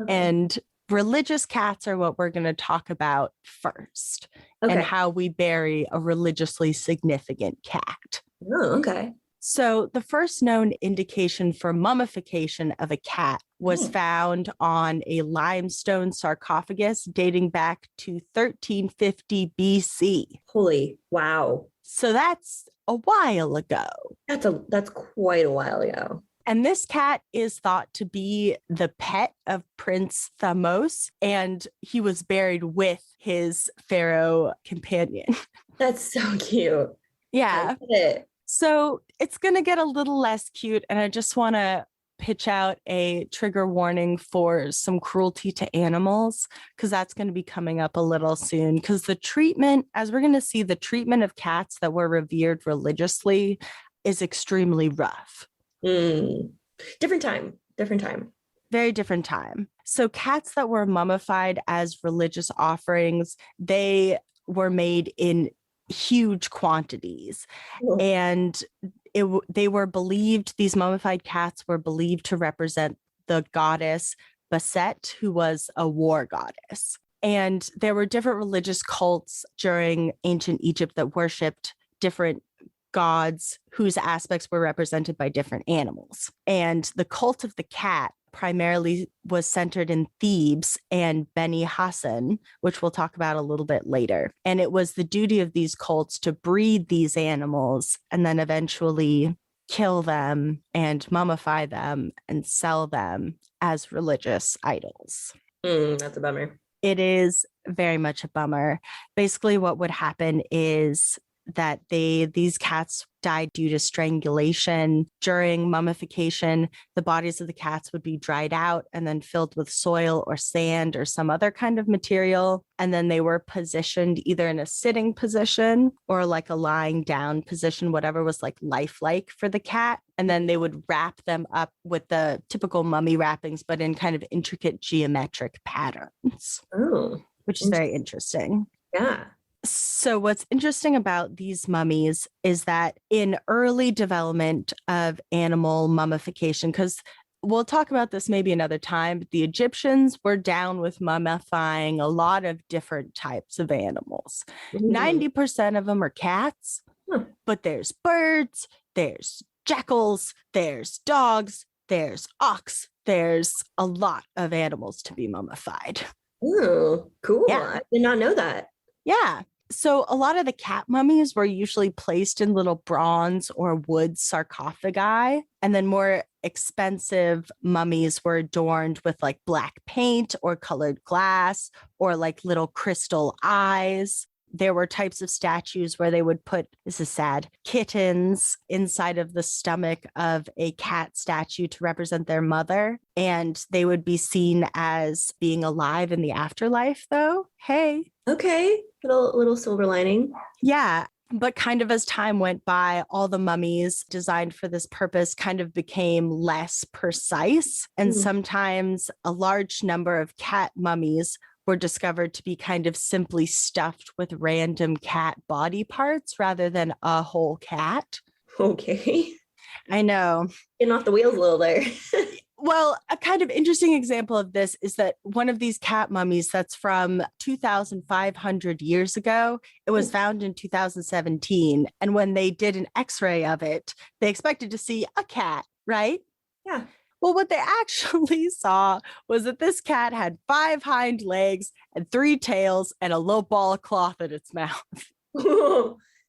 And religious cats are what we're going to talk about first, and how we bury a religiously significant cat. Oh, okay. So the first known indication for mummification of a cat was found on a limestone sarcophagus dating back to 1350 BC. Holy wow. So that's a while ago. That's quite a while ago. And this cat is thought to be the pet of Prince Thamos, and he was buried with his pharaoh companion. That's so cute. Yeah. I love it. So it's going to get a little less cute, and I just want to pitch out a trigger warning for some cruelty to animals, because that's going to be coming up a little soon. Because the treatment, as we're going to see, the treatment of cats that were revered religiously is extremely rough. Different time. Very different time. So cats that were mummified as religious offerings, they were made in huge quantities. Cool. And these mummified cats were believed to represent the goddess Bastet, who was a war goddess. And there were different religious cults during ancient Egypt that worshipped different gods whose aspects were represented by different animals. And the cult of the cat primarily was centered in Thebes and Beni Hassan, which we'll talk about a little bit later. And it was the duty of these cults to breed these animals and then eventually kill them and mummify them and sell them as religious idols. That's a bummer. It is very much a bummer. Basically, what would happen is that these cats died due to strangulation. During mummification, the bodies of the cats would be dried out and then filled with soil or sand or some other kind of material. And then they were positioned either in a sitting position or like a lying down position, whatever was like lifelike for the cat. And then they would wrap them up with the typical mummy wrappings, but in kind of intricate geometric patterns. Oh, which is very interesting. Yeah. So what's interesting about these mummies is that in early development of animal mummification, because we'll talk about this maybe another time, but the Egyptians were down with mummifying a lot of different types of animals. 90% of them are cats, but there's birds, there's jackals, there's dogs, there's ox, there's a lot of animals to be mummified. Oh, cool. Yeah. I did not know that. Yeah. So a lot of the cat mummies were usually placed in little bronze or wood sarcophagi, and then more expensive mummies were adorned with like black paint or colored glass or like little crystal eyes. There were types of statues where they would put, this is sad, kittens inside of the stomach of a cat statue to represent their mother. And they would be seen as being alive in the afterlife, though. Hey. Okay. Little silver lining. Yeah. But kind of as time went by, all the mummies designed for this purpose kind of became less precise. And sometimes a large number of cat mummies were discovered to be kind of simply stuffed with random cat body parts rather than a whole cat. Okay. I know. Getting off the wheels a little there. Well, a kind of interesting example of this is that one of these cat mummies that's from 2,500 years ago, it was found in 2017. And when they did an X-ray of it, they expected to see a cat, right? Yeah. Well, what they actually saw was that this cat had 5 hind legs and 3 tails and a little ball of cloth in its mouth.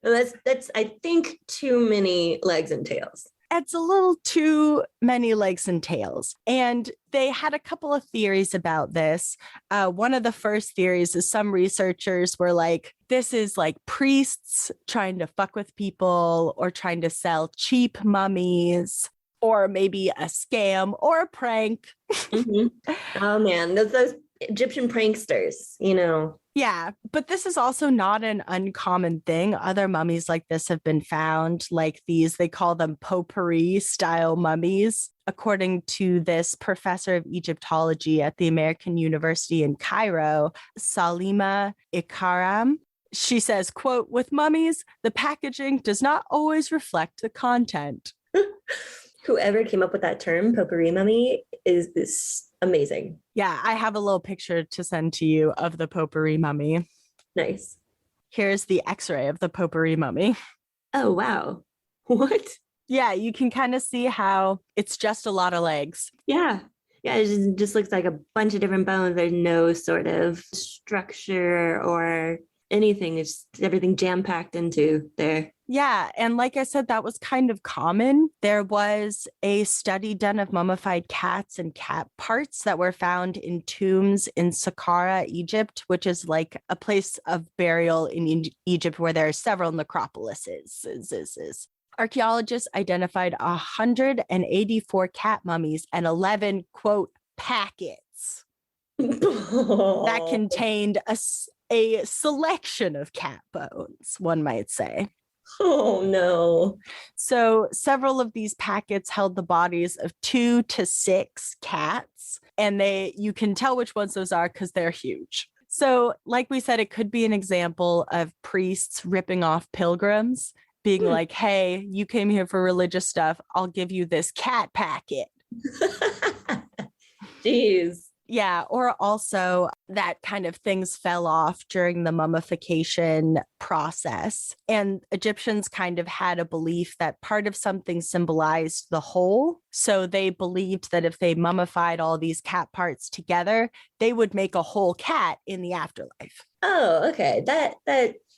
That's I think too many legs and tails. It's a little too many legs and tails. And they had a couple of theories about this. One of the first theories is some researchers were like, this is like priests trying to fuck with people or trying to sell cheap mummies, or maybe a scam or a prank. Oh man, those Egyptian pranksters, you know. Yeah, but this is also not an uncommon thing. Other mummies like this have been found, like these, they call them potpourri style mummies. According to this professor of Egyptology at the American University in Cairo, Salima Ikaram, she says, quote, with mummies, the packaging does not always reflect the content. Whoever came up with that term, potpourri mummy, is amazing. Yeah, I have a little picture to send to you of the potpourri mummy. Nice. Here's the X-ray of the potpourri mummy. Oh, wow. What? Yeah, you can kind of see how it's just a lot of legs. Yeah. Yeah, it just looks like a bunch of different bones. There's no sort of structure or anything. It's everything jam-packed into there. Yeah. And like I said, that was kind of common. There was a study done of mummified cats and cat parts that were found in tombs in Saqqara, Egypt, which is like a place of burial in Egypt where there are several necropolises. Archaeologists identified 184 cat mummies and 11, quote, packets that contained a selection of cat bones, one might say. Oh, no. So several of these packets held the bodies of 2 to 6 cats, and you can tell which ones those are because they're huge. So like we said, it could be an example of priests ripping off pilgrims, being like, hey, you came here for religious stuff. I'll give you this cat packet. Jeez. Yeah, or also that kind of things fell off during the mummification process. And Egyptians kind of had a belief that part of something symbolized the whole. So they believed that if they mummified all these cat parts together, they would make a whole cat in the afterlife. Oh, okay. That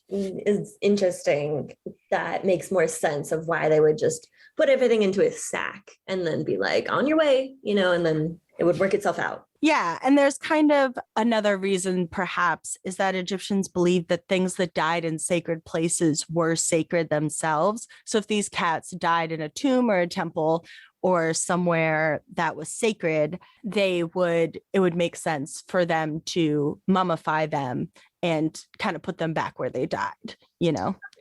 is interesting. That makes more sense of why they would just put everything into a sack and then be like, on your way, and then it would work itself out. Yeah. And there's kind of another reason, perhaps, is that Egyptians believed that things that died in sacred places were sacred themselves. So if these cats died in a tomb or a temple or somewhere that was sacred, it would make sense for them to mummify them and kind of put them back where they died,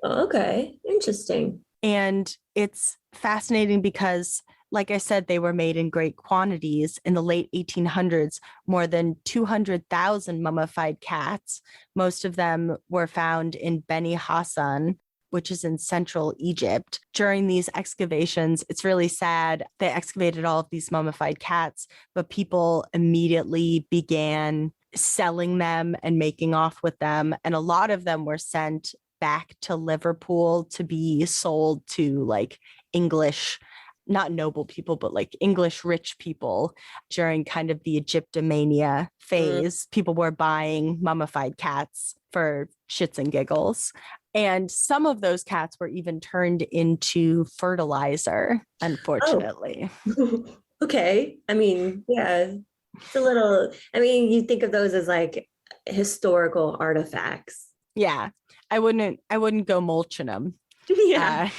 Okay. Interesting. And it's fascinating because, like I said, they were made in great quantities. In the late 1800s, more than 200,000 mummified cats. Most of them were found in Beni Hassan, which is in central Egypt. During these excavations, it's really sad. They excavated all of these mummified cats, but people immediately began selling them and making off with them. And a lot of them were sent back to Liverpool to be sold to like English, not noble people, but like English rich people during kind of the Egyptomania phase. People were buying mummified cats for shits and giggles. And some of those cats were even turned into fertilizer, unfortunately. Oh. Okay. I mean, yeah, it's a little, you think of those as like historical artifacts. Yeah. I wouldn't go mulching them. Yeah.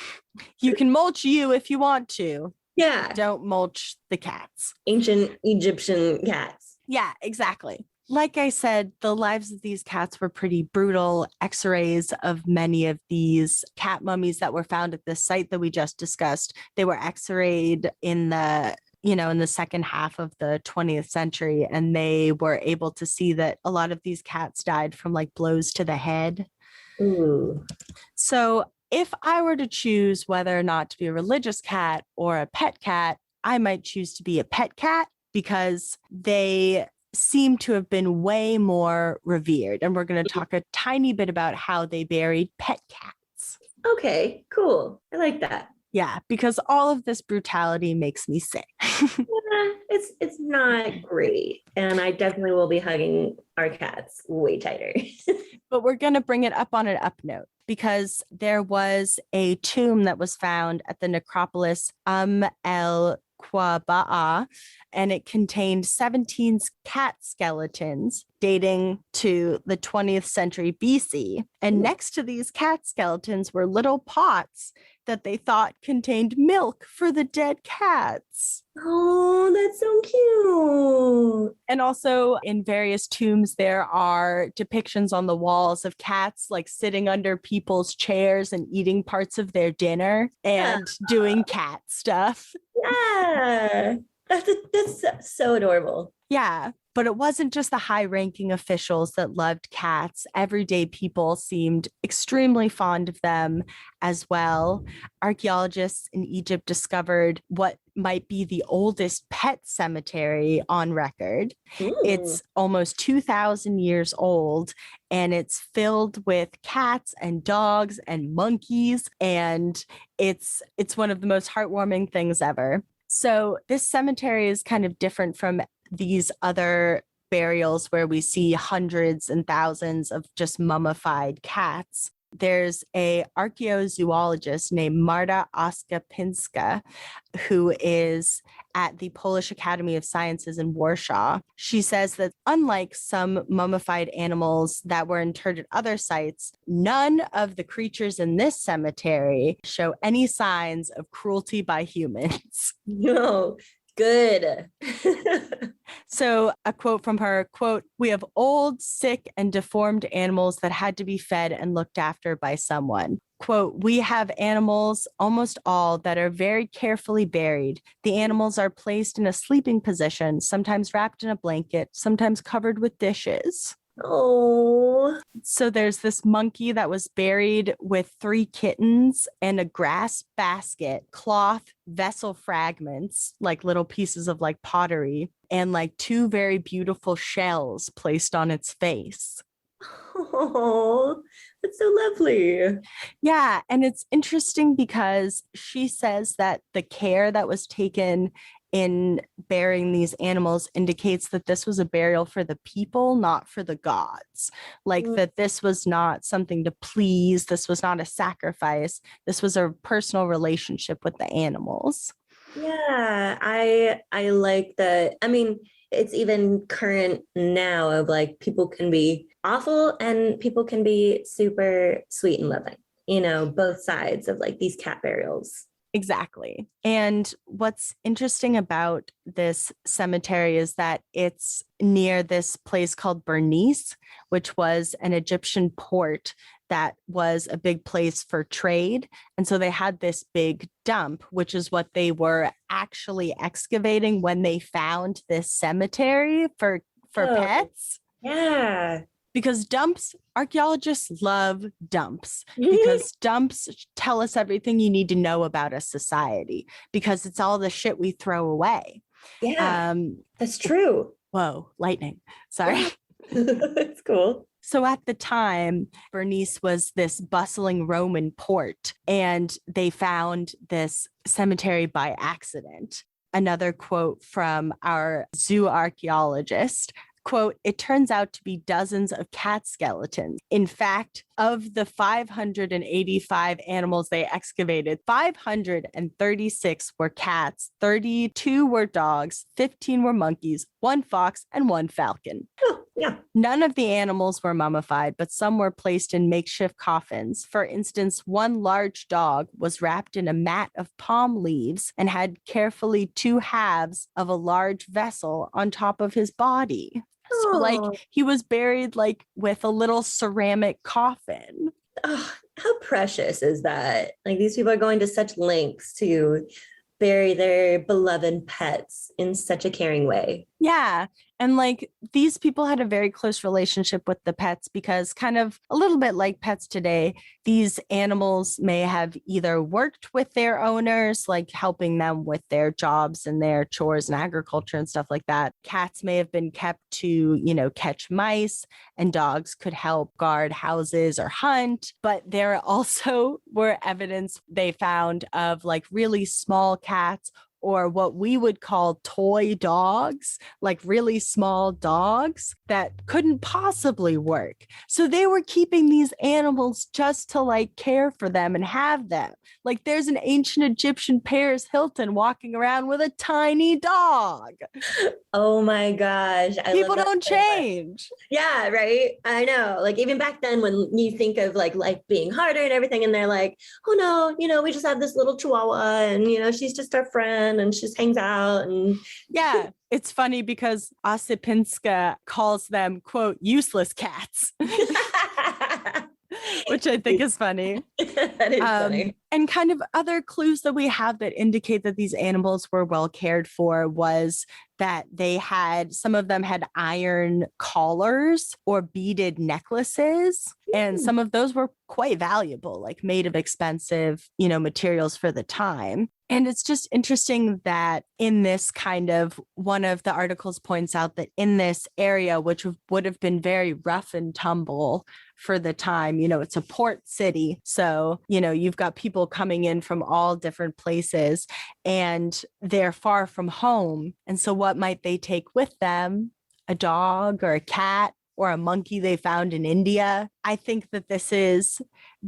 You can mulch you if you want to. Yeah. Don't mulch the cats. Ancient Egyptian cats. Yeah, exactly. Like I said, the lives of these cats were pretty brutal. X-rays of many of these cat mummies that were found at this site that we just discussed, they were X-rayed in the second half of the 20th century. And they were able to see that a lot of these cats died from like blows to the head. Ooh. So if I were to choose whether or not to be a religious cat or a pet cat, I might choose to be a pet cat because they seem to have been way more revered. And we're going to talk a tiny bit about how they buried pet cats. Okay, cool. I like that. Yeah, because all of this brutality makes me sick. Yeah, it's not great. And I definitely will be hugging our cats way tighter. But we're going to bring it up on an up note because there was a tomb that was found at the necropolis el Qaba'a, and it contained 17 cat skeletons dating to the 20th century BC. And next to these cat skeletons were little pots that they thought contained milk for the dead cats. Oh, that's so cute. And also in various tombs, there are depictions on the walls of cats like sitting under people's chairs and eating parts of their dinner and doing cat stuff. Yeah, that's so adorable. Yeah, but it wasn't just the high-ranking officials that loved cats. Everyday people seemed extremely fond of them as well. Archaeologists in Egypt discovered what might be the oldest pet cemetery on record. Ooh. It's almost 2,000 years old, and it's filled with cats and dogs and monkeys, and it's one of the most heartwarming things ever. So this cemetery is kind of different from these other burials where we see hundreds and thousands of just mummified cats. There's a archaeozoologist named Marta Oskapinska, who is at the Polish Academy of Sciences in Warsaw. She says that unlike some mummified animals that were interred at other sites, none of the creatures in this cemetery show any signs of cruelty by humans. No, good. So a quote from her, quote, "We have old, sick, and deformed animals that had to be fed and looked after by someone. Quote, we have animals, almost all, that are very carefully buried. The animals are placed in a sleeping position, sometimes wrapped in a blanket, sometimes covered with dishes." Oh. So there's this monkey that was buried with 3 kittens and a grass basket, cloth vessel fragments, like little pieces of like pottery, and like 2 very beautiful shells placed on its face. Oh, that's so lovely. Yeah. And it's interesting because she says that the care that was taken in burying these animals indicates that this was a burial for the people, not for the gods. Like that this was not something to please. This was not a sacrifice. This was a personal relationship with the animals. Yeah, I like that. I mean, it's even current now of like people can be awful and people can be super sweet and loving, you know, both sides of like these cat burials. Exactly. And what's interesting about this cemetery is that it's near this place called Bernice, which was an Egyptian port that was a big place for trade. And so they had this big dump, which is what they were actually excavating when they found this cemetery for pets. Yeah. Because dumps, archaeologists love dumps because dumps tell us everything you need to know about a society because it's all the shit we throw away. Yeah, that's true. Whoa, lightning. Sorry. It's cool. So at the time, Bernice was this bustling Roman port, and they found this cemetery by accident. Another quote from our zoo archaeologist, quote, "It turns out to be dozens of cat skeletons. In fact, of the 585 animals they excavated, 536 were cats, 32 were dogs, 15 were monkeys, 1 fox, and 1 falcon." Oh, yeah. None of the animals were mummified, but some were placed in makeshift coffins. For instance, 1 large dog was wrapped in a mat of palm leaves and had carefully 2 halves of a large vessel on top of his body. So like he was buried like with a little ceramic coffin. Oh, how precious is that? Like these people are going to such lengths to bury their beloved pets in such a caring way. Yeah. And like these people had a very close relationship with the pets because kind of a little bit like pets today, these animals may have either worked with their owners, like helping them with their jobs and their chores and agriculture and stuff like that. Cats may have been kept to, you know, catch mice, and dogs could help guard houses or hunt. But there also were evidence they found of like really small cats, or what we would call toy dogs, like really small dogs that couldn't possibly work. So they were keeping these animals just to like care for them and have them. Like there's an ancient Egyptian Paris Hilton walking around with a tiny dog. Oh my gosh. People don't change. Yeah, right. I know. Like even back then when you think of like life being harder and everything, and they're like, oh no, you know, we just have this little chihuahua and, you know, she's just our friend and she just hangs out. And yeah, it's funny because Osipinska calls them, quote, useless cats. Which I think is funny. That is funny. And kind of other clues that we have that indicate that these animals were well cared for was that they had, some of them had iron collars or beaded necklaces. And some of those were quite valuable, like made of expensive, you know, materials for the time. And it's just interesting that in this kind of, one of the articles points out that in this area, which would have been very rough and tumble for the time, you know, it's a port city. So, you know, you've got people coming in from all different places and they're far from home. And so what might they take with them? a dog or a cat or a monkey they found in India. I think that this is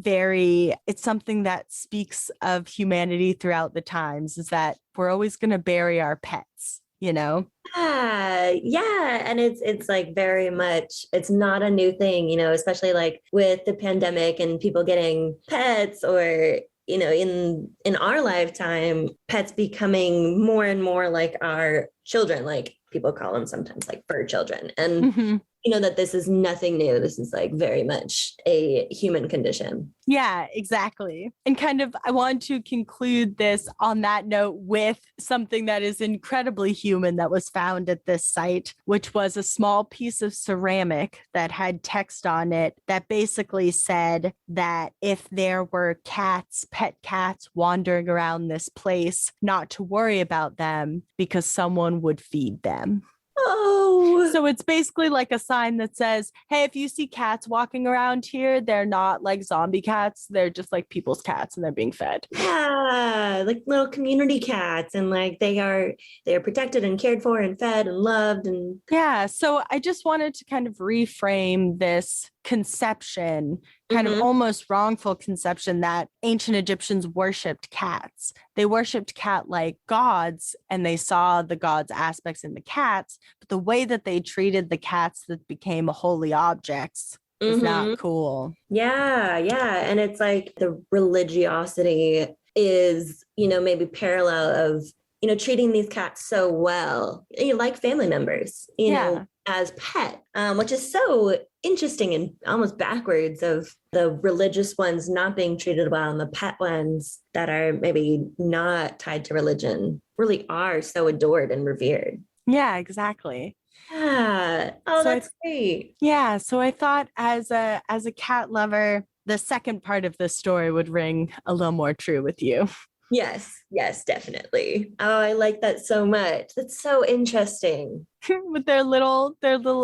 it's something that speaks of humanity throughout the times, is that we're always going to bury our pets, you know? Yeah. And it's like very much, it's not a new thing, you know, especially like with the pandemic and people getting pets, or, you know, in our lifetime, pets becoming more and more like our children, like people call them sometimes like fur children. And you know, that this is nothing new. This is like very much a human condition. Yeah, exactly. And kind of, I want to conclude this on that note with something that is incredibly human that was found at this site, which was a small piece of ceramic that had text on it that basically said that if there were cats, pet cats wandering around this place, not to worry about them because someone would feed them. Oh, so it's basically like a sign that says, hey, if you see cats walking around here, they're not like zombie cats. They're just like people's cats and they're being fed. Yeah, like little community cats, and like they're protected and cared for and fed and loved. And yeah, so I just wanted to kind of reframe this conception, kind of almost wrongful conception, that ancient Egyptians worshipped cats. They worshipped cat-like gods, and they saw the gods' aspects in the cats, but the way that they treated the cats that became holy objects was not cool. Yeah. And it's like the religiosity is, you know, maybe parallel of, you know, treating these cats so well, you know, like family members, you know, as pet, which is so interesting and almost backwards of the religious ones not being treated well, and the pet ones that are maybe not tied to religion really are so adored and revered. Yeah, exactly. Yeah. Oh, So that's great. Yeah. So I thought as a cat lover, the second part of this story would ring a little more true with you. Yes, definitely. Oh, I like that so much. That's so interesting. With their little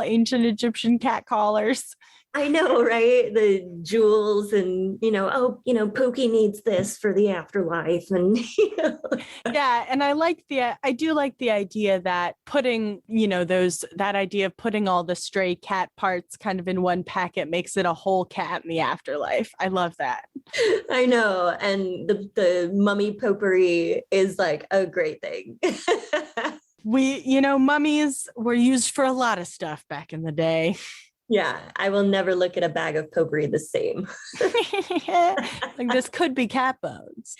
ancient Egyptian cat collars. I know, right? The jewels and, you know, oh, you know, Pookie needs this for the afterlife. And, you know. Yeah. And I do like the idea that putting, you know, that idea of putting all the stray cat parts kind of in one packet makes it a whole cat in the afterlife. I love that. I know. And the mummy potpourri is like a great thing. Mummies were used for a lot of stuff back in the day. Yeah, I will never look at a bag of potpourri the same. Like, this could be cat bones.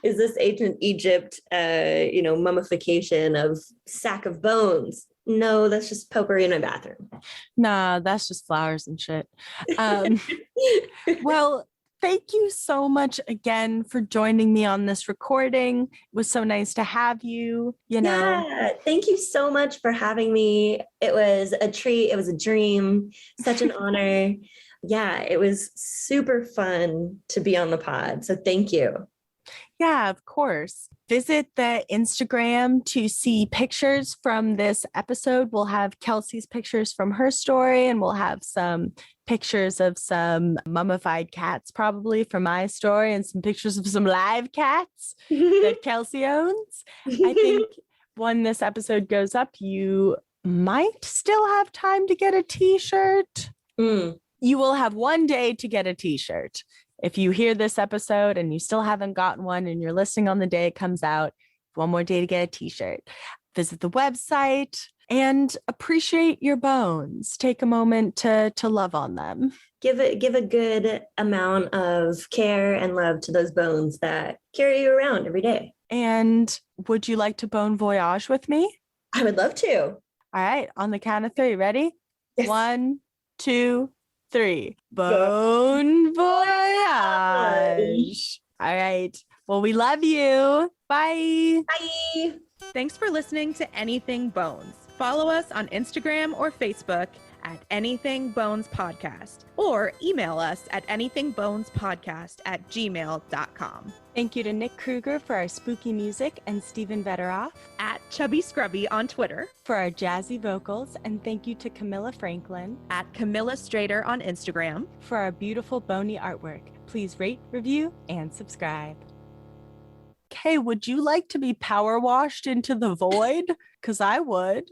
Is this ancient Egypt, mummification of sack of bones? No, that's just potpourri in my bathroom. Nah, that's just flowers and shit. Well, thank you so much again for joining me on this recording. It was so nice to have you, Yeah, thank you so much for having me. It was a treat. It was a dream. Such an honor. Yeah, it was super fun to be on the pod. So thank you. Yeah, of course. Visit the Instagram to see pictures from this episode. We'll have Kelsey's pictures from her story, and we'll have some pictures of some mummified cats probably from my story, and some pictures of some live cats that Kelsey owns. I think when this episode goes up, you might still have time to get a t-shirt. You will have one day to get a t-shirt. If you hear this episode and you still haven't gotten one and you're listening on the day it comes out, one more day to get a t-shirt. Visit the website and appreciate your bones. Take a moment to love on them. Give a good amount of care and love to those bones that carry you around every day. And would you like to bone voyage with me? I would love to. All right, on the count of 3, ready? Yes. 1, 2, 3. Bone voyage. All right. Well, we love you. Bye. Bye. Thanks for listening to Anything Bones. Follow us on Instagram or Facebook at Anything Bones Podcast, or email us at anythingbonespodcast@gmail.com. Thank you to Nick Kruger for our spooky music, and Stephen Vetteroff At Chubby Scrubby on Twitter. for our jazzy vocals, and thank you to Camilla Franklin At Camilla Strader on Instagram. for our beautiful bony artwork. Please rate, review, and subscribe. Okay, would you like to be power washed into the void? Because I would.